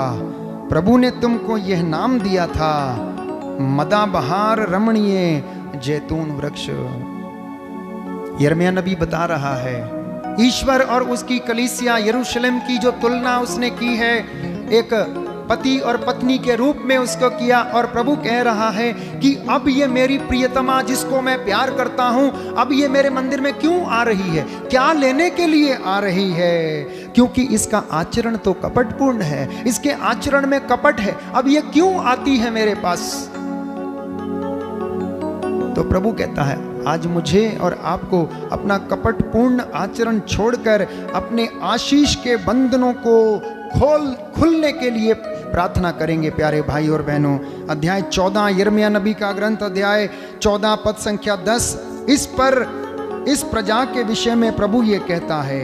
Speaker 2: प्रभु ने तुमको यह नाम दिया था, मदाबहार रमणीय जैतून वृक्ष। यिर्मयाह नबी बता रहा है, ईश्वर और उसकी कलीसिया यरूशलेम की जो तुलना उसने की है, एक पति और पत्नी के रूप में उसको किया, और प्रभु कह रहा है कि अब ये मेरी प्रियतमा जिसको मैं प्यार करता हूं, अब ये मेरे मंदिर में क्यों आ रही है, क्या लेने के लिए आ रही है? क्योंकि इसका आचरण तो कपटपूर्ण है, इसके आचरण में कपट है, अब ये क्यों आती है मेरे पास? तो प्रभु कहता है, आज मुझे और आपको अपना कपटपूर्ण आचरण छोड़कर अपने आशीष के बंधनों को खुलने के लिए प्रार्थना करेंगे। प्यारे भाई और बहनों, अध्याय 14 यिर्मयाह नबी का ग्रंथ अध्याय 14 पद संख्या 10, इस प्रजा के विषय में प्रभु ये कहता है,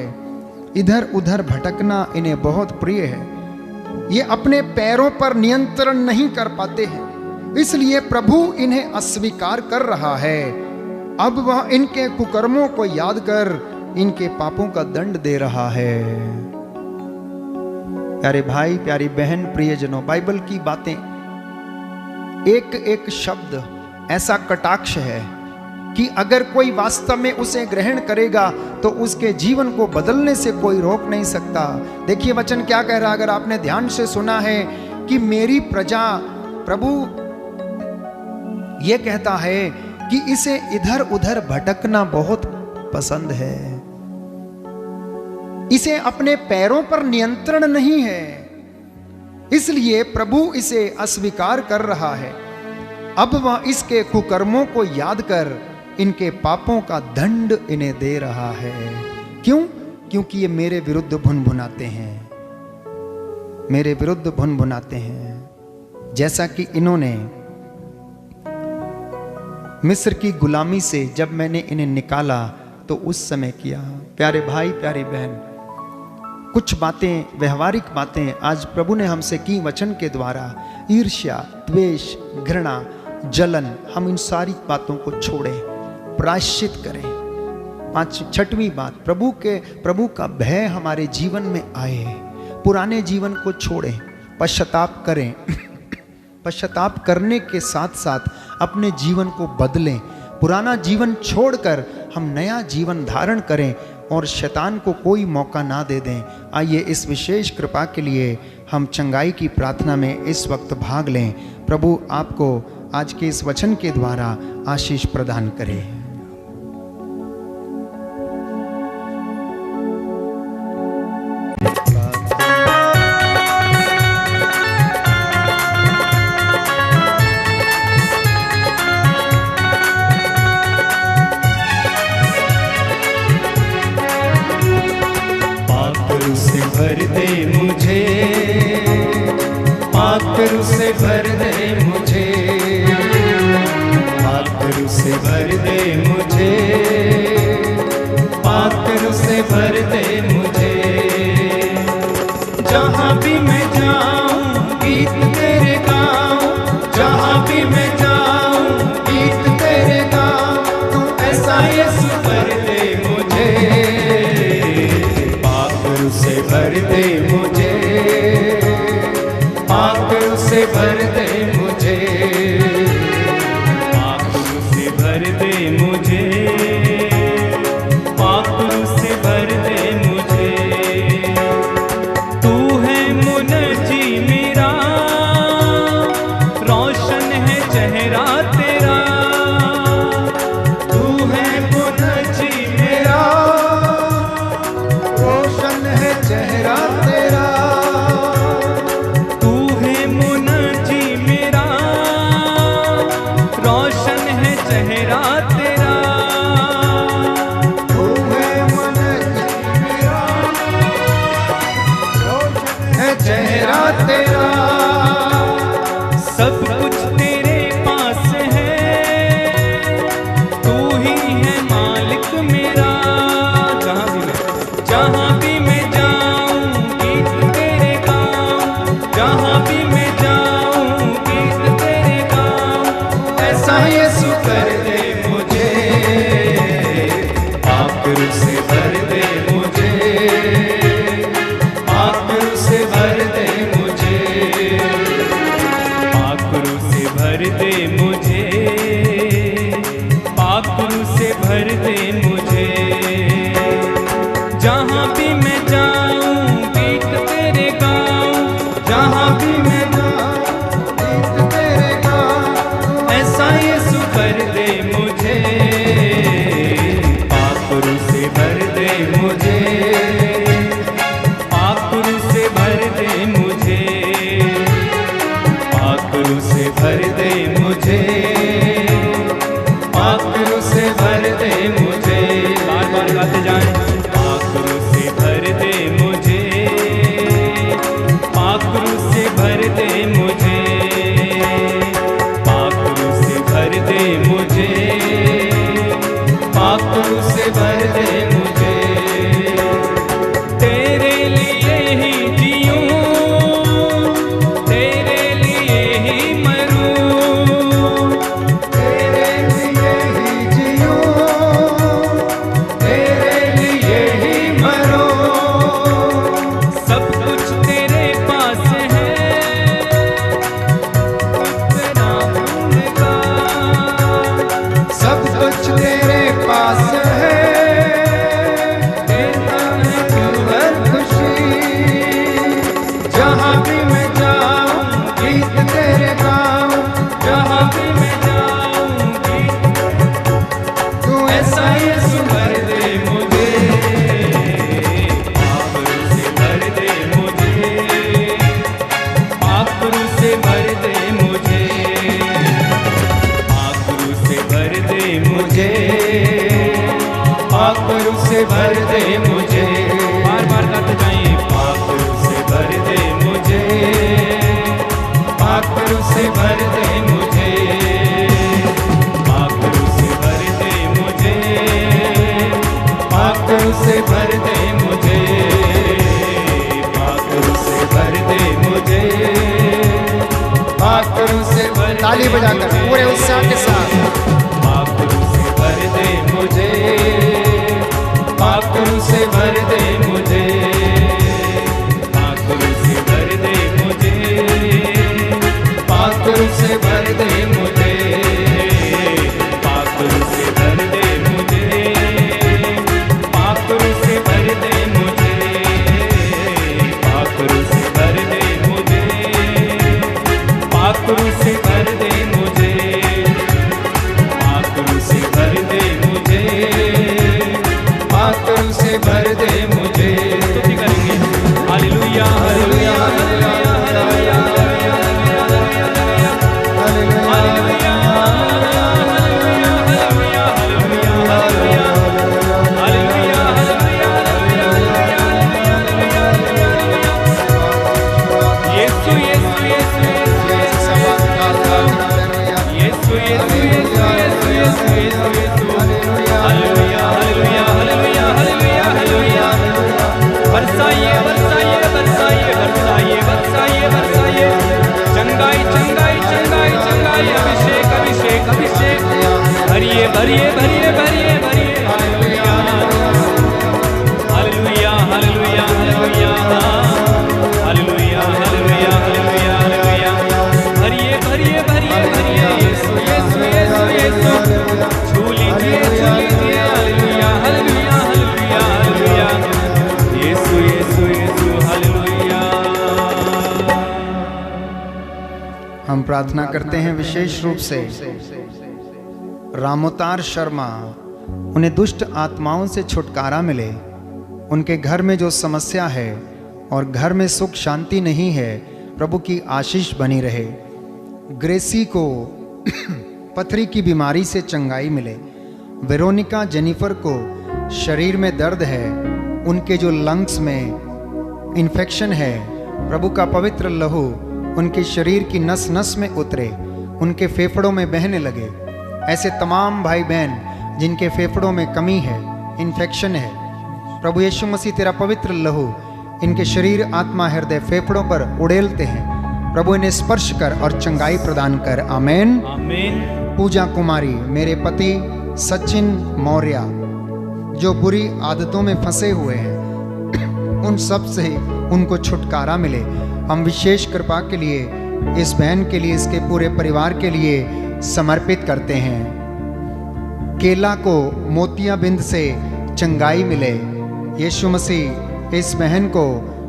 Speaker 2: इधर उधर भटकना इन्हें बहुत प्रिय है, ये अपने पैरों पर नियंत्रण नहीं कर पाते हैं, इसलिए प्रभु इन्हें अस्वीकार कर रहा है। अब वह इनके कुकर्मों को याद कर इनके पापों का दंड दे रहा है। प्यारे भाई, प्यारी बहन, प्रियजनों, बाइबल की बातें, एक एक शब्द ऐसा कटाक्ष है कि अगर कोई वास्तव में उसे ग्रहण करेगा तो उसके जीवन को बदलने से कोई रोक नहीं सकता। देखिए वचन क्या कह रहा है, अगर आपने ध्यान से सुना है कि मेरी प्रजा, प्रभु ये कहता है कि इसे इधर उधर भटकना बहुत पसंद है, इसे अपने पैरों पर नियंत्रण नहीं है, इसलिए प्रभु इसे अस्वीकार कर रहा है। अब वह इसके कुकर्मों को याद कर इनके पापों का दंड इन्हें दे रहा है। क्यों? क्योंकि ये मेरे विरुद्ध भुनभुनाते हैं, मेरे विरुद्ध भुनभुनाते हैं। जैसा कि इन्होंने मिस्र की गुलामी से जब मैंने इन्हें निकाला तो उस समय किया। प्यारे भाई, प्यारी बहन, कुछ बातें, व्यवहारिक बातें आज प्रभु ने हमसे की वचन के द्वारा। ईर्ष्या, द्वेष, घृणा, जलन, हम इन सारी बातों को छोड़ें, प्रायश्चित करें। छठवीं बात, प्रभु का भय हमारे जीवन में आए, पुराने जीवन को छोड़ें, पश्चाताप करें। पश्चाताप करने के साथ साथ अपने जीवन को बदलें, पुराना जीवन छोड़कर हम नया जीवन धारण करें और शैतान को कोई मौका ना दे दें। आइए इस विशेष कृपा के लिए हम चंगाई की प्रार्थना में इस वक्त भाग लें। प्रभु आपको आज के इस वचन के द्वारा आशीष प्रदान करे।
Speaker 3: भर दे मुझे, पात्र से भर दे मुझे, पात्र से भर दे मुझे, पात्र से भर दे मुझे। जहाँ भी मैं जाऊँ गीत तेरे गाऊँ, जहाँ भी मैं जाऊँ गीत तेरे गाऊँ, तू ऐसा यीशु भर दे मुझे, से भर दे मुझे, पात्र से भर दे मुझे, पात्र से भर दे मुझे।
Speaker 1: जहाँ भी मैं जाऊं गीत तेरे गाऊं, जहाँ भी मैं जाऊं गीत तेरे गाऊं।
Speaker 3: ऐसा यीशु कर दे मुझे, आखिर से भर दे मुझे, आखिर से भर दे मुझे,
Speaker 1: आखिर से भर दे मुझे, आखिर से भर दे मुझे। जहाँ भी मैं जाऊं गीत तेरे गाऊं, जहाँ भी मैं
Speaker 3: गीत तेरे गाऊं।
Speaker 1: ऐसा यीशु कर दे मुझे, आखिर से भर दे मुझे, आखिर से भर दे मुझे,
Speaker 3: आखिर से भर दे मुझे, आखिर से भर दे मुझे।
Speaker 1: बार बार गाते जाएं। आखिर से भर दे मुझे, आखिर से भर दे मुझे, आखिर से भर दे मुझे,
Speaker 3: आखिर से भर दे मुझे।
Speaker 1: तेरे लिए ही जीऊं, तेरे लिए ही मरूं,
Speaker 3: तेरे लिए ही जीऊं, तेरे लिए ही मरूं।
Speaker 1: सब कुछ तेरे पास है, तुझ पे रहूंगा।
Speaker 3: सब कुछ तेरे पास है, देता है तू हर खुशी। जहाँ भी मैं जाऊं गीत तेरे गाऊं,
Speaker 1: जहाँ भी मैं जाऊं गीत
Speaker 3: तू ऐसा यीशु भर दे मुझे,
Speaker 1: आखिर से भर दे मुझे, आखिर से भर दे मुझे, आखिर से भर दे मुझे,
Speaker 3: आखिर से भर दे मुझे।
Speaker 1: बार बार गाते जाएं।
Speaker 3: आखिर से भर दे मुझे, आखिर से भर दे मुझे,
Speaker 1: आखिर से भर दे मुझे,
Speaker 3: आखिर से भर दे मुझे, आखिर से भर दे मुझे, आखिर से भर। ताली बजाकर पूरे उत्साह के साथ। आखिर से भर दे मुझे, आखिर से भर दे मुझे,
Speaker 1: आखिर से भर दे मुझे,
Speaker 3: आखिर से भर दे मुझे,
Speaker 1: आखिर से भर दे मुझे, आखिर से भर दे मुझे, आखिर से भर दे मुझे, आखिर से भर दे मुझे, आखिर से भर दे मुझे,
Speaker 3: आखिर से भर दे मुझे।
Speaker 1: स्तुति करेंगे। Hallelujah hallelujah hallelujah hallelujah hallelujah बरसाइए बरसाइए बरसाइए बरसाइए बरसाइए बरसाइए, चंगाई चंगाई चंगाई चंगाई, अभिषेक अभिषेक अभिषेक, भरिए भरिए भरिए भरिए भरिए। Hallelujah hallelujah hallelujah hallelujah hallelujah hallelujah hallelujah hallelujah, भरिए भरिए भरिए भरिए, यीशु यीशु यीशु यीशु, छू लीजिए छू लीजिए। हालेलुया हालेलुया हालेलुया हालेलुया, यीशु यीशु यीशु हालेलुया।
Speaker 2: हम प्रार्थना करते हैं विशेष रूप से रामोतार शर्मा, उन्हें दुष्ट आत्माओं से छुटकारा मिले, उनके घर में जो समस्या है और घर में सुख शांति नहीं है, प्रभु की आशीष बनी रहे। ग्रेसी को पथरी की बीमारी से चंगाई मिले। वेरोनिका जेनिफर को शरीर में दर्द है, उनके जो लंग्स में इन्फेक्शन है, प्रभु का पवित्र लहू उनके शरीर की नस नस में उतरे, उनके फेफड़ों में बहने लगे। ऐसे तमाम भाई बहन जिनके फेफड़ों में कमी है, इन्फेक्शन है, प्रभु यीशु मसीह तेरा पवित्र लहू इनके शरीर, आत्मा, हृदय, फेफड़ों पर उड़ेलते हैं। प्रभु इन्हें स्पर्श कर और चंगाई प्रदान कर। आमेन।
Speaker 1: आमीन।
Speaker 2: पूजा कुमारी, मेरे पति सचिन मौर्य जो बुरी आदतों में फंसे हुए हैं, उन सब से उनको छुटकारा मिले। हम विशेष कृपा के लिए इस बहन के लिए, इसके पूरे परिवार के लिए समर्पित करते हैं। केला को मोतियाबिंद से चंगाई मिले। यीशु मसीह इस बहन को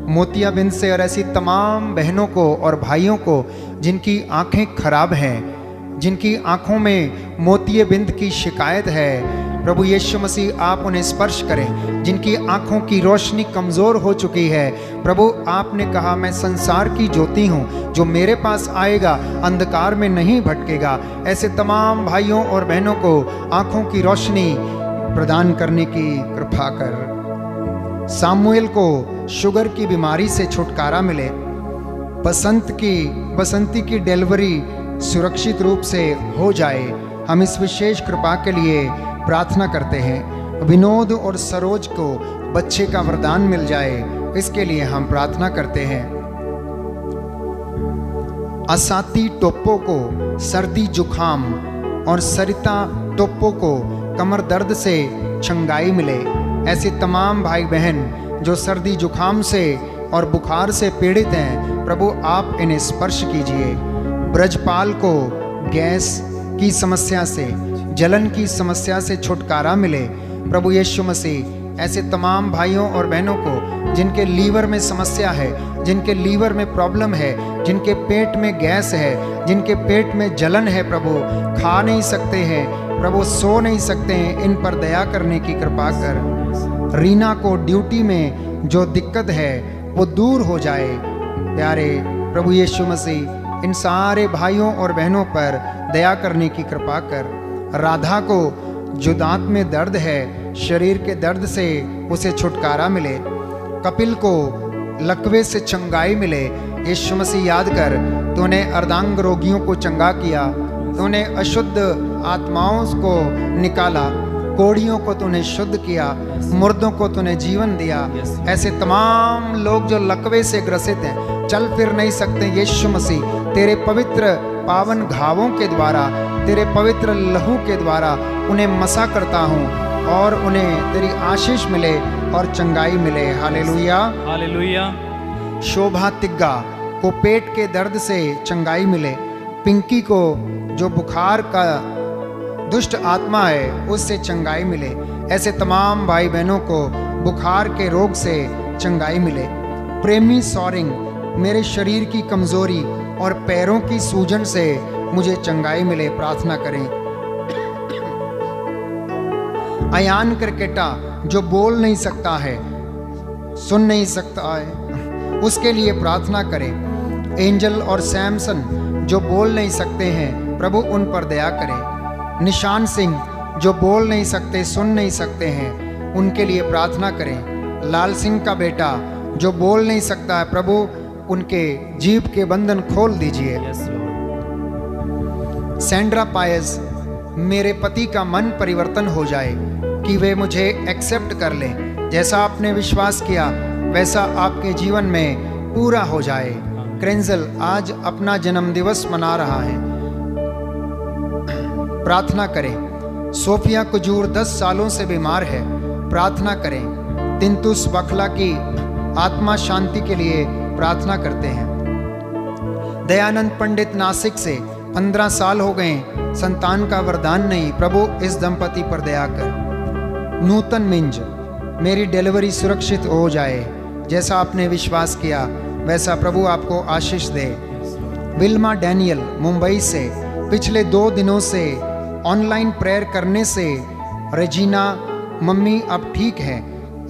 Speaker 2: मोतियाबिंद से और ऐसी तमाम बहनों को और भाइयों को जिनकी आंखें खराब हैं, जिनकी आंखों में मोतियाबिंद की शिकायत है, प्रभु यीशु मसीह आप उन्हें स्पर्श करें। जिनकी आंखों की रोशनी कमज़ोर हो चुकी है, प्रभु आपने कहा मैं संसार की ज्योति हूँ, जो मेरे पास आएगा अंधकार में नहीं भटकेगा। ऐसे तमाम भाइयों और बहनों को आंखों की रोशनी प्रदान करने की कृपा कर। सामुएल को शुगर की बीमारी से छुटकारा मिले। बसंती की डिलीवरी सुरक्षित रूप से हो जाए। हम इस विशेष कृपा के लिए प्रार्थना करते हैं। विनोद और सरोज को बच्चे का वरदान मिल जाए, इसके लिए हम प्रार्थना करते हैं। असाती टोप्पो को सर्दी जुखाम और सरिता टोप्पो को कमर दर्द से चंगाई मिले। ऐसे तमाम भाई बहन जो सर्दी जुखाम से और बुखार से पीड़ित हैं, प्रभु आप इन्हें स्पर्श कीजिए। ब्रजपाल को गैस की समस्या से, जलन की समस्या से छुटकारा मिले। प्रभु यीशु मसीह ऐसे तमाम भाइयों और बहनों को जिनके लीवर में समस्या है, जिनके लीवर में प्रॉब्लम है, जिनके पेट में गैस है, जिनके पेट में जलन है, प्रभु खा नहीं सकते हैं, प्रभु सो नहीं सकते हैं, इन पर दया करने की कृपा कर। रीना को ड्यूटी में जो दिक्कत है वो दूर हो जाए। प्यारे प्रभु यीशु मसीह इन सारे भाइयों और बहनों पर दया करने की कृपा कर। राधा को जो दांत में दर्द है, शरीर के दर्द से उसे छुटकारा मिले। कपिल को लकवे से चंगाई मिले। यीशु मसीह याद कर, तूने अर्धांग रोगियों को चंगा किया, तूने अशुद्ध आत्माओं को निकाला, कोढ़ियों को तूने शुद्ध किया, मुर्दों को तूने जीवन दिया। ऐसे तमाम लोग जो लकवे से ग्रसित हैं, चल फिर नहीं सकते, यीशु मसीह तेरे पवित्र पावन घावों के द्वारा, तेरे पवित्र लहू के द्वारा उन्हें मसा करता हूँ और उन्हें तेरी आशीष मिले और चंगाई मिले। Hallelujah,
Speaker 1: hallelujah.
Speaker 2: शोभा तिग्गा को पेट के दर्द से चंगाई मिले। पिंकी को जो बुखार का दुष्ट आत्मा है उससे चंगाई मिले। ऐसे तमाम भाई बहनों को बुखार के रोग से चंगाई मिले। प्रेमी सॉरिंग, मेरे शरीर की कमजोरी और पैरों की सूजन से मुझे चंगाई मिले, प्रार्थना करें। अयान क्रिकेटा जो बोल नहीं सकता है, सुन नहीं सकता है, उसके लिए प्रार्थना करें। एंजल और सैमसन जो बोल नहीं सकते हैं, प्रभु उन पर दया करें। निशान सिंह जो बोल नहीं सकते, सुन नहीं सकते हैं, उनके लिए प्रार्थना करें। लाल सिंह का बेटा जो बोल नहीं सकता है, प्रभु उनके जीभ के बंधन खोल दीजिए। सैंड्रा पायस, मेरे पति का मन परिवर्तन हो जाए कि वे मुझे एक्सेप्ट कर लें। जैसा आपने विश्वास किया वैसा आपके जीवन में पूरा हो जाए। क्रेंजल आज अपना जन्मदिवस मना रहा है, प्रार्थना करें। सोफिया कुजूर 10 सालों से बीमार है, प्रार्थना करें। तिंतुस बखला की आत्मा शांति के लिए प्रार्थना करते हैं। दयानंद पंडित नासिक से 15 साल हो गए, संतान का वरदान नहीं, प्रभु इस दंपति पर दया कर। नूतन मिंज, मेरी डिलीवरी सुरक्षित हो जाए, जैसा आपने विश्वास किया वैसा प्रभु आपको आशीष दे। विल्मा डैनियल मुंबई से पिछले 2 दिनों से ऑनलाइन प्रेयर करने से रेजिना मम्मी अब ठीक है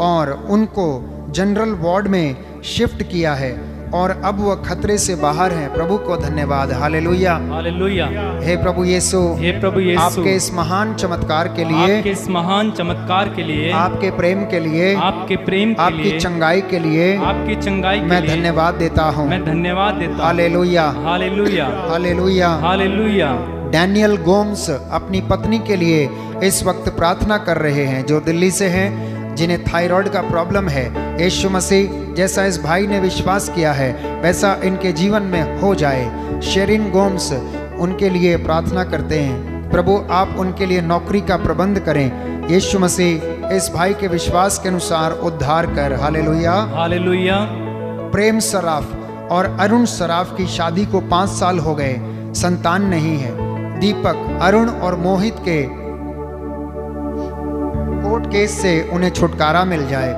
Speaker 2: और उनको जनरल वार्ड में शिफ्ट किया है और अब वह खतरे से बाहर हैं। प्रभु को धन्यवाद। Hallelujah,
Speaker 1: hallelujah.
Speaker 2: हे प्रभु यीशु,
Speaker 1: हे प्रभु यीशु,
Speaker 2: आपके इस महान चमत्कार के लिए,
Speaker 1: आपके इस महान चमत्कार के लिए,
Speaker 2: आपके प्रेम के लिए,
Speaker 1: आपके प्रेम के
Speaker 2: आपकी
Speaker 1: लिए,
Speaker 2: चंगाई के लिए,
Speaker 1: आपकी चंगाई के
Speaker 2: मैं
Speaker 1: लिए
Speaker 2: धन्यवाद देता हूँ।
Speaker 1: मैं धन्यवाद देता हूँ।
Speaker 2: Hallelujah,
Speaker 1: hallelujah,
Speaker 2: hallelujah,
Speaker 1: hallelujah.
Speaker 2: Daniel Gomes अपनी पत्नी के लिए इस वक्त प्रार्थना कर रहे हैं जो दिल्ली से हैं। जिन्हें थायराइड का प्रॉब्लम है, यीशु मसीह जैसा इस भाई ने विश्वास किया है वैसा इनके जीवन में हो जाए। शेरिन गोम्स उनके लिए प्रार्थना करते हैं, प्रभु आप उनके लिए नौकरी का प्रबंध करें। यीशु मसीह इस भाई के विश्वास के अनुसार उद्धार कर। Hallelujah
Speaker 1: hallelujah.
Speaker 2: प्रेम सराफ और अरुण सराफ की शादी को 5 साल हो गए, संतान नहीं है। दीपक, अरुण और मोहित के कोर्ट केस से उन्हें छुटकारा मिल जाए।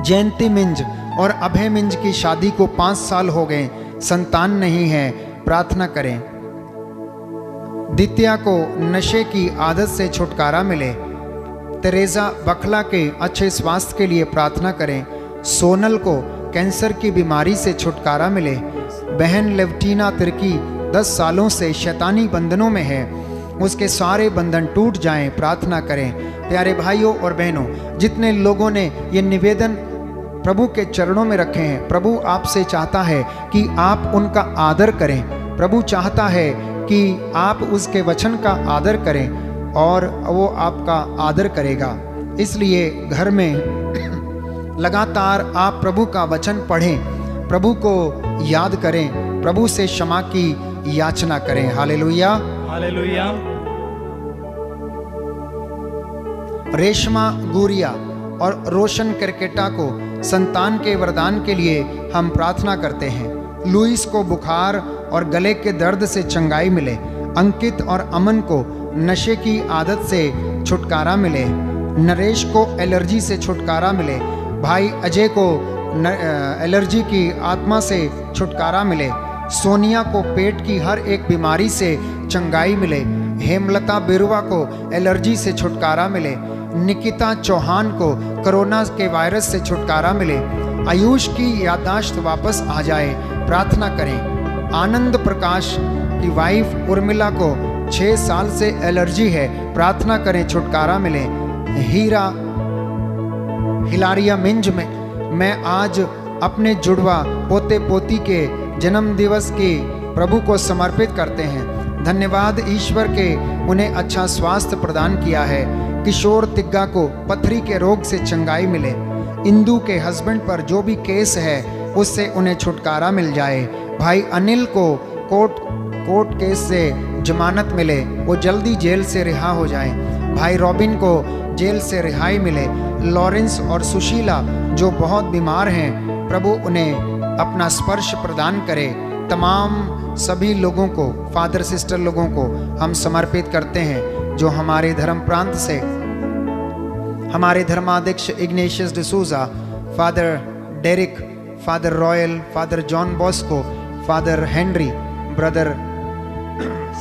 Speaker 2: जयंती मिंज और अभय मिंज की शादी को 5 साल हो गए, संतान नहीं है, प्रार्थना करें। दित्या को नशे की आदत से छुटकारा मिले। तेरेजा बखला के अच्छे स्वास्थ्य के लिए प्रार्थना करें। सोनल को कैंसर की बीमारी से छुटकारा मिले। बहन लेवटीना तिर्की 10 सालों से शैतानी बंधनों में है, उसके सारे बंधन टूट जाएं, प्रार्थना करें। प्यारे भाइयों और बहनों, जितने लोगों ने ये निवेदन प्रभु के चरणों में रखे हैं, प्रभु आपसे चाहता है कि आप उनका आदर करें। प्रभु चाहता है कि आप उसके वचन का आदर करें और वो आपका आदर करेगा। इसलिए घर में लगातार आप प्रभु का वचन पढ़ें, प्रभु को याद करें, प्रभु से क्षमा की याचना करें। Hallelujah
Speaker 1: hallelujah.
Speaker 2: रेशमा गुरिया और रोशन करकेटा को संतान के वरदान के लिए हम प्रार्थना करते हैं। लुइस को बुखार और गले के दर्द से चंगाई मिले। अंकित और अमन को नशे की आदत से छुटकारा मिले। नरेश को एलर्जी से छुटकारा मिले। भाई अजय को एलर्जी की आत्मा से छुटकारा मिले। सोनिया को पेट की हर एक बीमारी से चंगाई मिले। हेमलता बिरुवा को एलर्जी से छुटकारा मिले। निकिता चौहान को कोरोना के वायरस से छुटकारा मिले। आयुष की याददाश्त वापस आ जाए, प्रार्थना करें। आनंद प्रकाश की वाइफ उर्मिला को 6 साल से एलर्जी है, प्रार्थना करें, छुटकारा मिले। हिलारिया मिंज में मैं आज अपने जुड़वा पोते पोती के जन्म दिवस की प्रभु को समर्पित करते हैं। धन्यवाद ईश्वर के उन्हें अच्छा स्वास्थ्य प्रदान किया है। किशोर तिग्गा को पथरी के रोग से चंगाई मिले। इंदू के हस्बैंड पर जो भी केस है उससे उन्हें छुटकारा मिल जाए। भाई अनिल को कोर्ट केस से जमानत मिले, वो जल्दी जेल से रिहा हो जाएं। भाई रॉबिन को जेल से रिहाई मिले। लॉरेंस और सुशीला जो बहुत बीमार हैं, प्रभु उन्हें अपना स्पर्श प्रदान करे। तमाम सभी लोगों को, फादर सिस्टर लोगों को हम समर्पित करते हैं जो हमारे धर्म प्रांत से, हमारे धर्माध्यक्ष Ignatius D'Souza, father Derick, father Royal, father John Bosco, father Henry, brother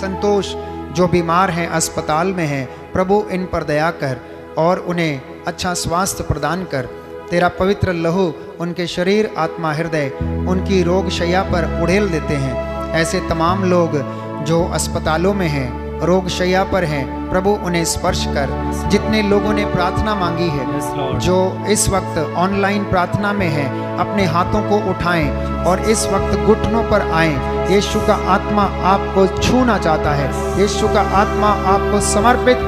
Speaker 2: Santosh जो बीमार हैं, अस्पताल में हैं, प्रभु इन पर दया कर और उन्हें अच्छा स्वास्थ्य प्रदान कर। तेरा पवित्र लहू उनके शरीर, आत्मा, हृदय, उनकी रोग शैया पर उड़ेल देते हैं। ऐसे तमाम लोग जो अस्पतालों में हैं, रोग शैया पर हैं, प्रभु उन्हें स्पर्श कर। जितने लोगों ने प्रार्थना मांगी है, जो इस वक्त ऑनलाइन प्रार्थना में हैं, अपने हाथों को उठाएं और इस वक्त घुटनों पर आएं। यीशु का आत्मा आपको छूना चाहता है। यीशु का आत्मा आपको समर्पित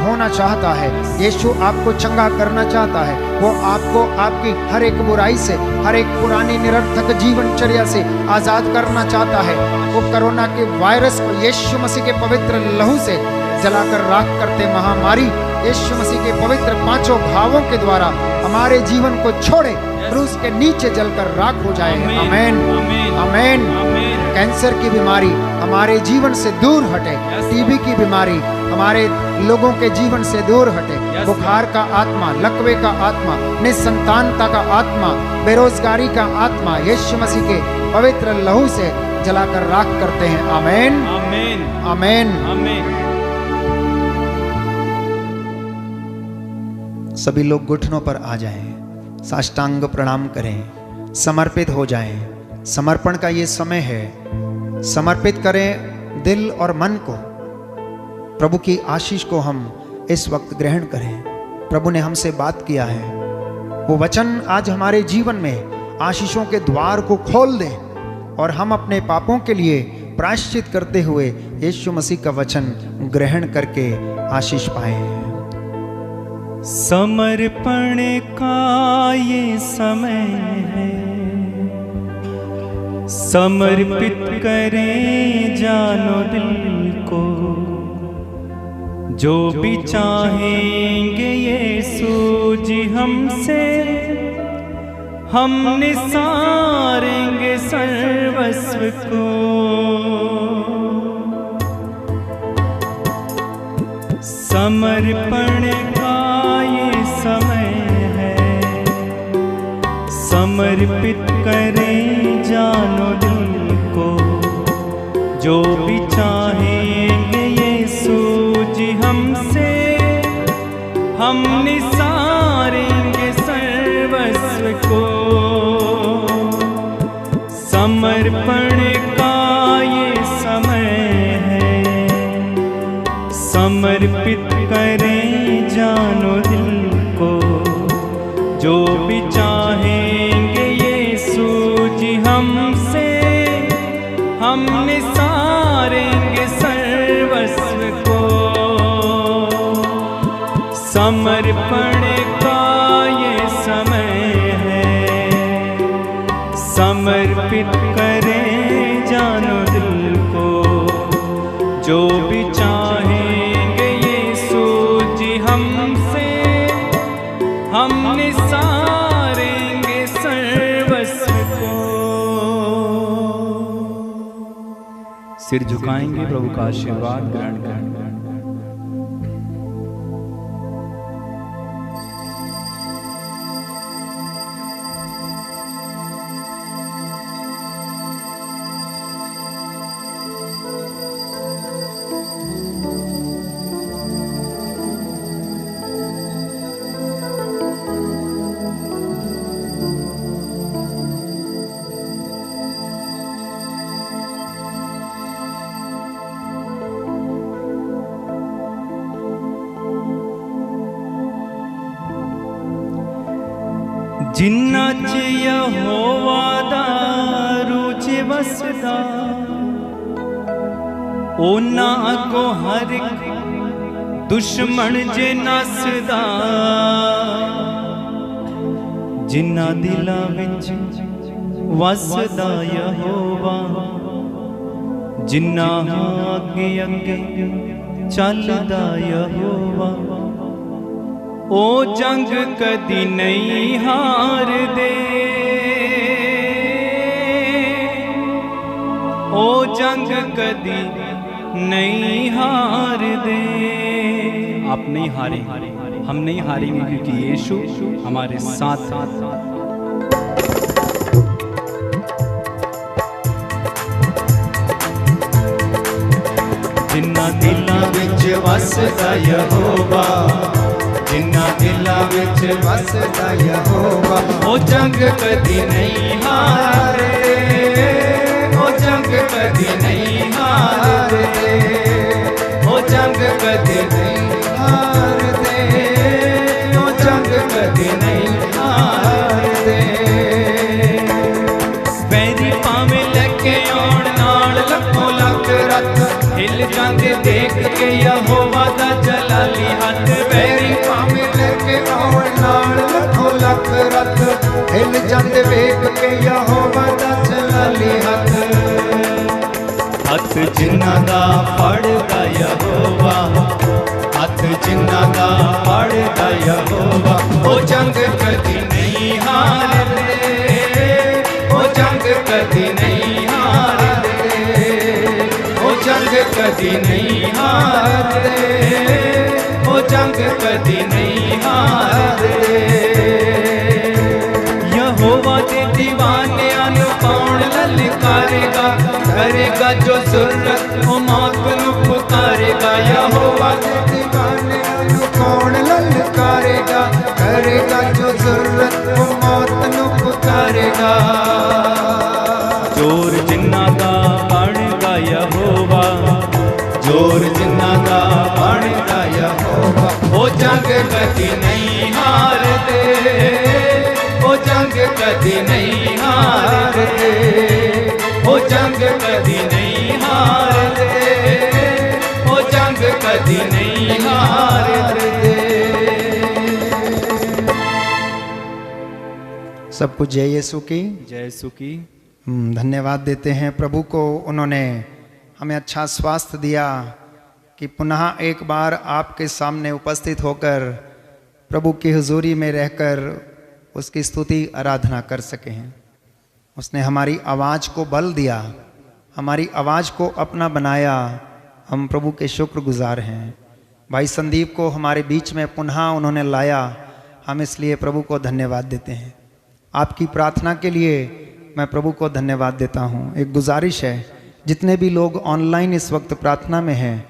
Speaker 2: होना चाहता है। यीशु आपको चंगा करना चाहता है। वो आपको आपकी हर एक बुराई से, हर एक पुरानी निरर्थक जीवनचर्या से आज़ाद करना चाहता है। वो कोरोना के वायरस को यीशु मसीह के पवित्र लहू से जलाकर राख करते महामारी यीशु मसीह के पवित्र 5 घावों के द्वारा हमारे जीवन को छोड़े, क्रूस के नीचे जलकर राख हो जाए। आमीन, आमीन। कैंसर की बीमारी हमारे जीवन से दूर हटे। टीबी की बीमारी हमारे लोगों के जीवन से दूर हटे। बुखार का आत्मा, लकवे का आत्मा, निसंतानता का आत्मा, बेरोजगारी का आत्मा यीशु मसीह के पवित्र लहू से जलाकर राख करते हैं। आमीन,
Speaker 1: आमीन,
Speaker 2: आमीन,
Speaker 1: आमीन।
Speaker 2: सभी लोग घुटनों पर आ जाएं, साष्टांग प्रणाम करें, समर्पित हो जाएं। समर्पण का ये समय है। समर्पित करें दिल और मन को। प्रभु की आशीष को हम इस वक्त ग्रहण करें। प्रभु ने हमसे बात किया है, वो वचन आज हमारे जीवन में आशीषों के द्वार को खोल दे और हम अपने पापों के लिए प्रायश्चित करते हुए यीशु मसीह का वचन ग्रहण करके आशीष पाएं।
Speaker 4: समर्पण का ये समय है, समर्पित करें जानो दिल को, जो भी चाहेंगे यीशु जी हमसे, हम निसारेंगे सर्वस्व को। समर्पण का ये समय है, समर्पित करें जानो दिल को, जो भी चाहेंगे यीशु जी हमसे, हम निसारेंगे सर्वस्व को। समर्पण का ये समय है, समर्पित करें जानो दिल को, जो भी चाहेंगे यीशु जी हमसे, हम निसारेंगे सर्वस्व को। समर्पण का ये समय है, समर्पित करें जानो दिल को, जो भी चाहेंगे यीशु जी हमसे, हम निसारेंगे सर्वस्व को। सिर झुकाएंगे, प्रभु का आशीर्वाद ग्रहण करेंगे। जिन्ना च यहोवा दा रूच वसदा, ओना अगो हर एक दुश्मन जे नसदा। जिन्ना दिला विच वसदा यहोवा, जिन्ना अगे अगे चलदा यहोवा, ओ जंग कदी नहीं हार दे, ओ जंग कदी नहीं हार दे। आप नहीं हारे, हम नहीं हारेंगे, क्योंकि यीशु हमारे साथ साथ। जिन्ना दिला विच वसदा यहोवा, जिन्ना दिला विच वसदा यहोवा, ओ जंग कदी नहीं हारे, ओ जंग कदी नहीं हारदे, ओ जंग कदी नहीं हारदे, ओ जंग कदी नहीं हारदे। वैरी भावें लेके आउण नाल लखों लख रथ, हिल जांदे देख के यहोवा दा जलाली हथ। वैरी भावें लेके आउण नाल लखों लख रथ, हिल जांदे वेख के यहोवा दा जलाली हथ। हथ जिन्ना दा फड़दा यहोवा, हथ जिन्ना दा फड़दा यहोवा, ओ जंग कदी नहीं हारदे, ओ जंग कदी नहीं हारदे, ओ जंग कदी नहीं हारदे, ओ जंग कदी नहीं हारदे। यहोवा दे दीवानियां नूं कौन ललकारेगा, करेगा जो जरूरत वो मौत नूं पुकारेगा। यहोवा दे दीवानियां नूं कौन ललकारेगा, करेगा जो जरूरत वो मौत नूं पुकारेगा। जोर जिन्ना दा बनदा यहोवा, जोर जिन्ना दा बनदा यहोवा, ओ जंग कदी नहीं हारदे, ओ जंग कदी नहीं हारदे, ओ जंग कदी नहीं हारदे, ओ जंग कदी नहीं हारदे।
Speaker 2: सबको जय यीशु की।
Speaker 1: जय यीशु की।
Speaker 2: धन्यवाद देते हैं प्रभु को, उन्होंने हमें अच्छा स्वास्थ्य दिया कि पुनः एक बार आपके सामने उपस्थित होकर प्रभु की हुजूरी में रहकर उसकी स्तुति आराधना कर सके हैं। उसने हमारी आवाज़ को बल दिया, हमारी आवाज़ को अपना बनाया। हम प्रभु के शुक्रगुजार हैं। भाई संदीप को हमारे बीच में पुनः उन्होंने लाया, हम इसलिए प्रभु को धन्यवाद देते हैं। आपकी प्रार्थना के लिए मैं प्रभु को धन्यवाद देता हूँ। एक गुजारिश है, जितने भी लोग ऑनलाइन इस वक्त प्रार्थना में हैं,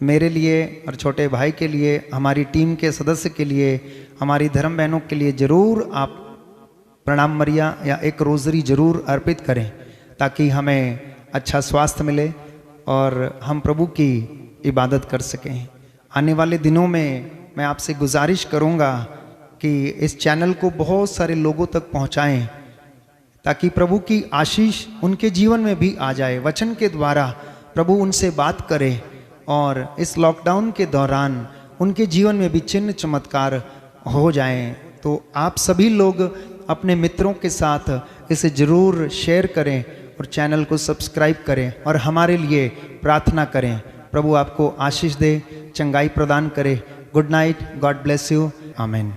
Speaker 2: मेरे लिए और छोटे भाई के लिए, हमारी टीम के सदस्य के लिए, हमारी धर्म बहनों के लिए ज़रूर आप प्रणाम मरिया या एक रोज़री ज़रूर अर्पित करें, ताकि हमें अच्छा स्वास्थ्य मिले और हम प्रभु की इबादत कर सकें। आने वाले दिनों में मैं आपसे गुजारिश करूंगा कि इस चैनल को बहुत सारे लोगों तक पहुंचाएं, ताकि प्रभु की आशीष उनके जीवन में भी आ जाए। वचन के द्वारा प्रभु उनसे बात करे और इस लॉकडाउन के दौरान उनके जीवन में भी चिन्ह चमत्कार हो जाएं। तो आप सभी लोग अपने मित्रों के साथ इसे ज़रूर शेयर करें और चैनल को सब्सक्राइब करें और हमारे लिए प्रार्थना करें। प्रभु आपको आशीष दे, चंगाई प्रदान करे। Good night, God bless you, आमीन।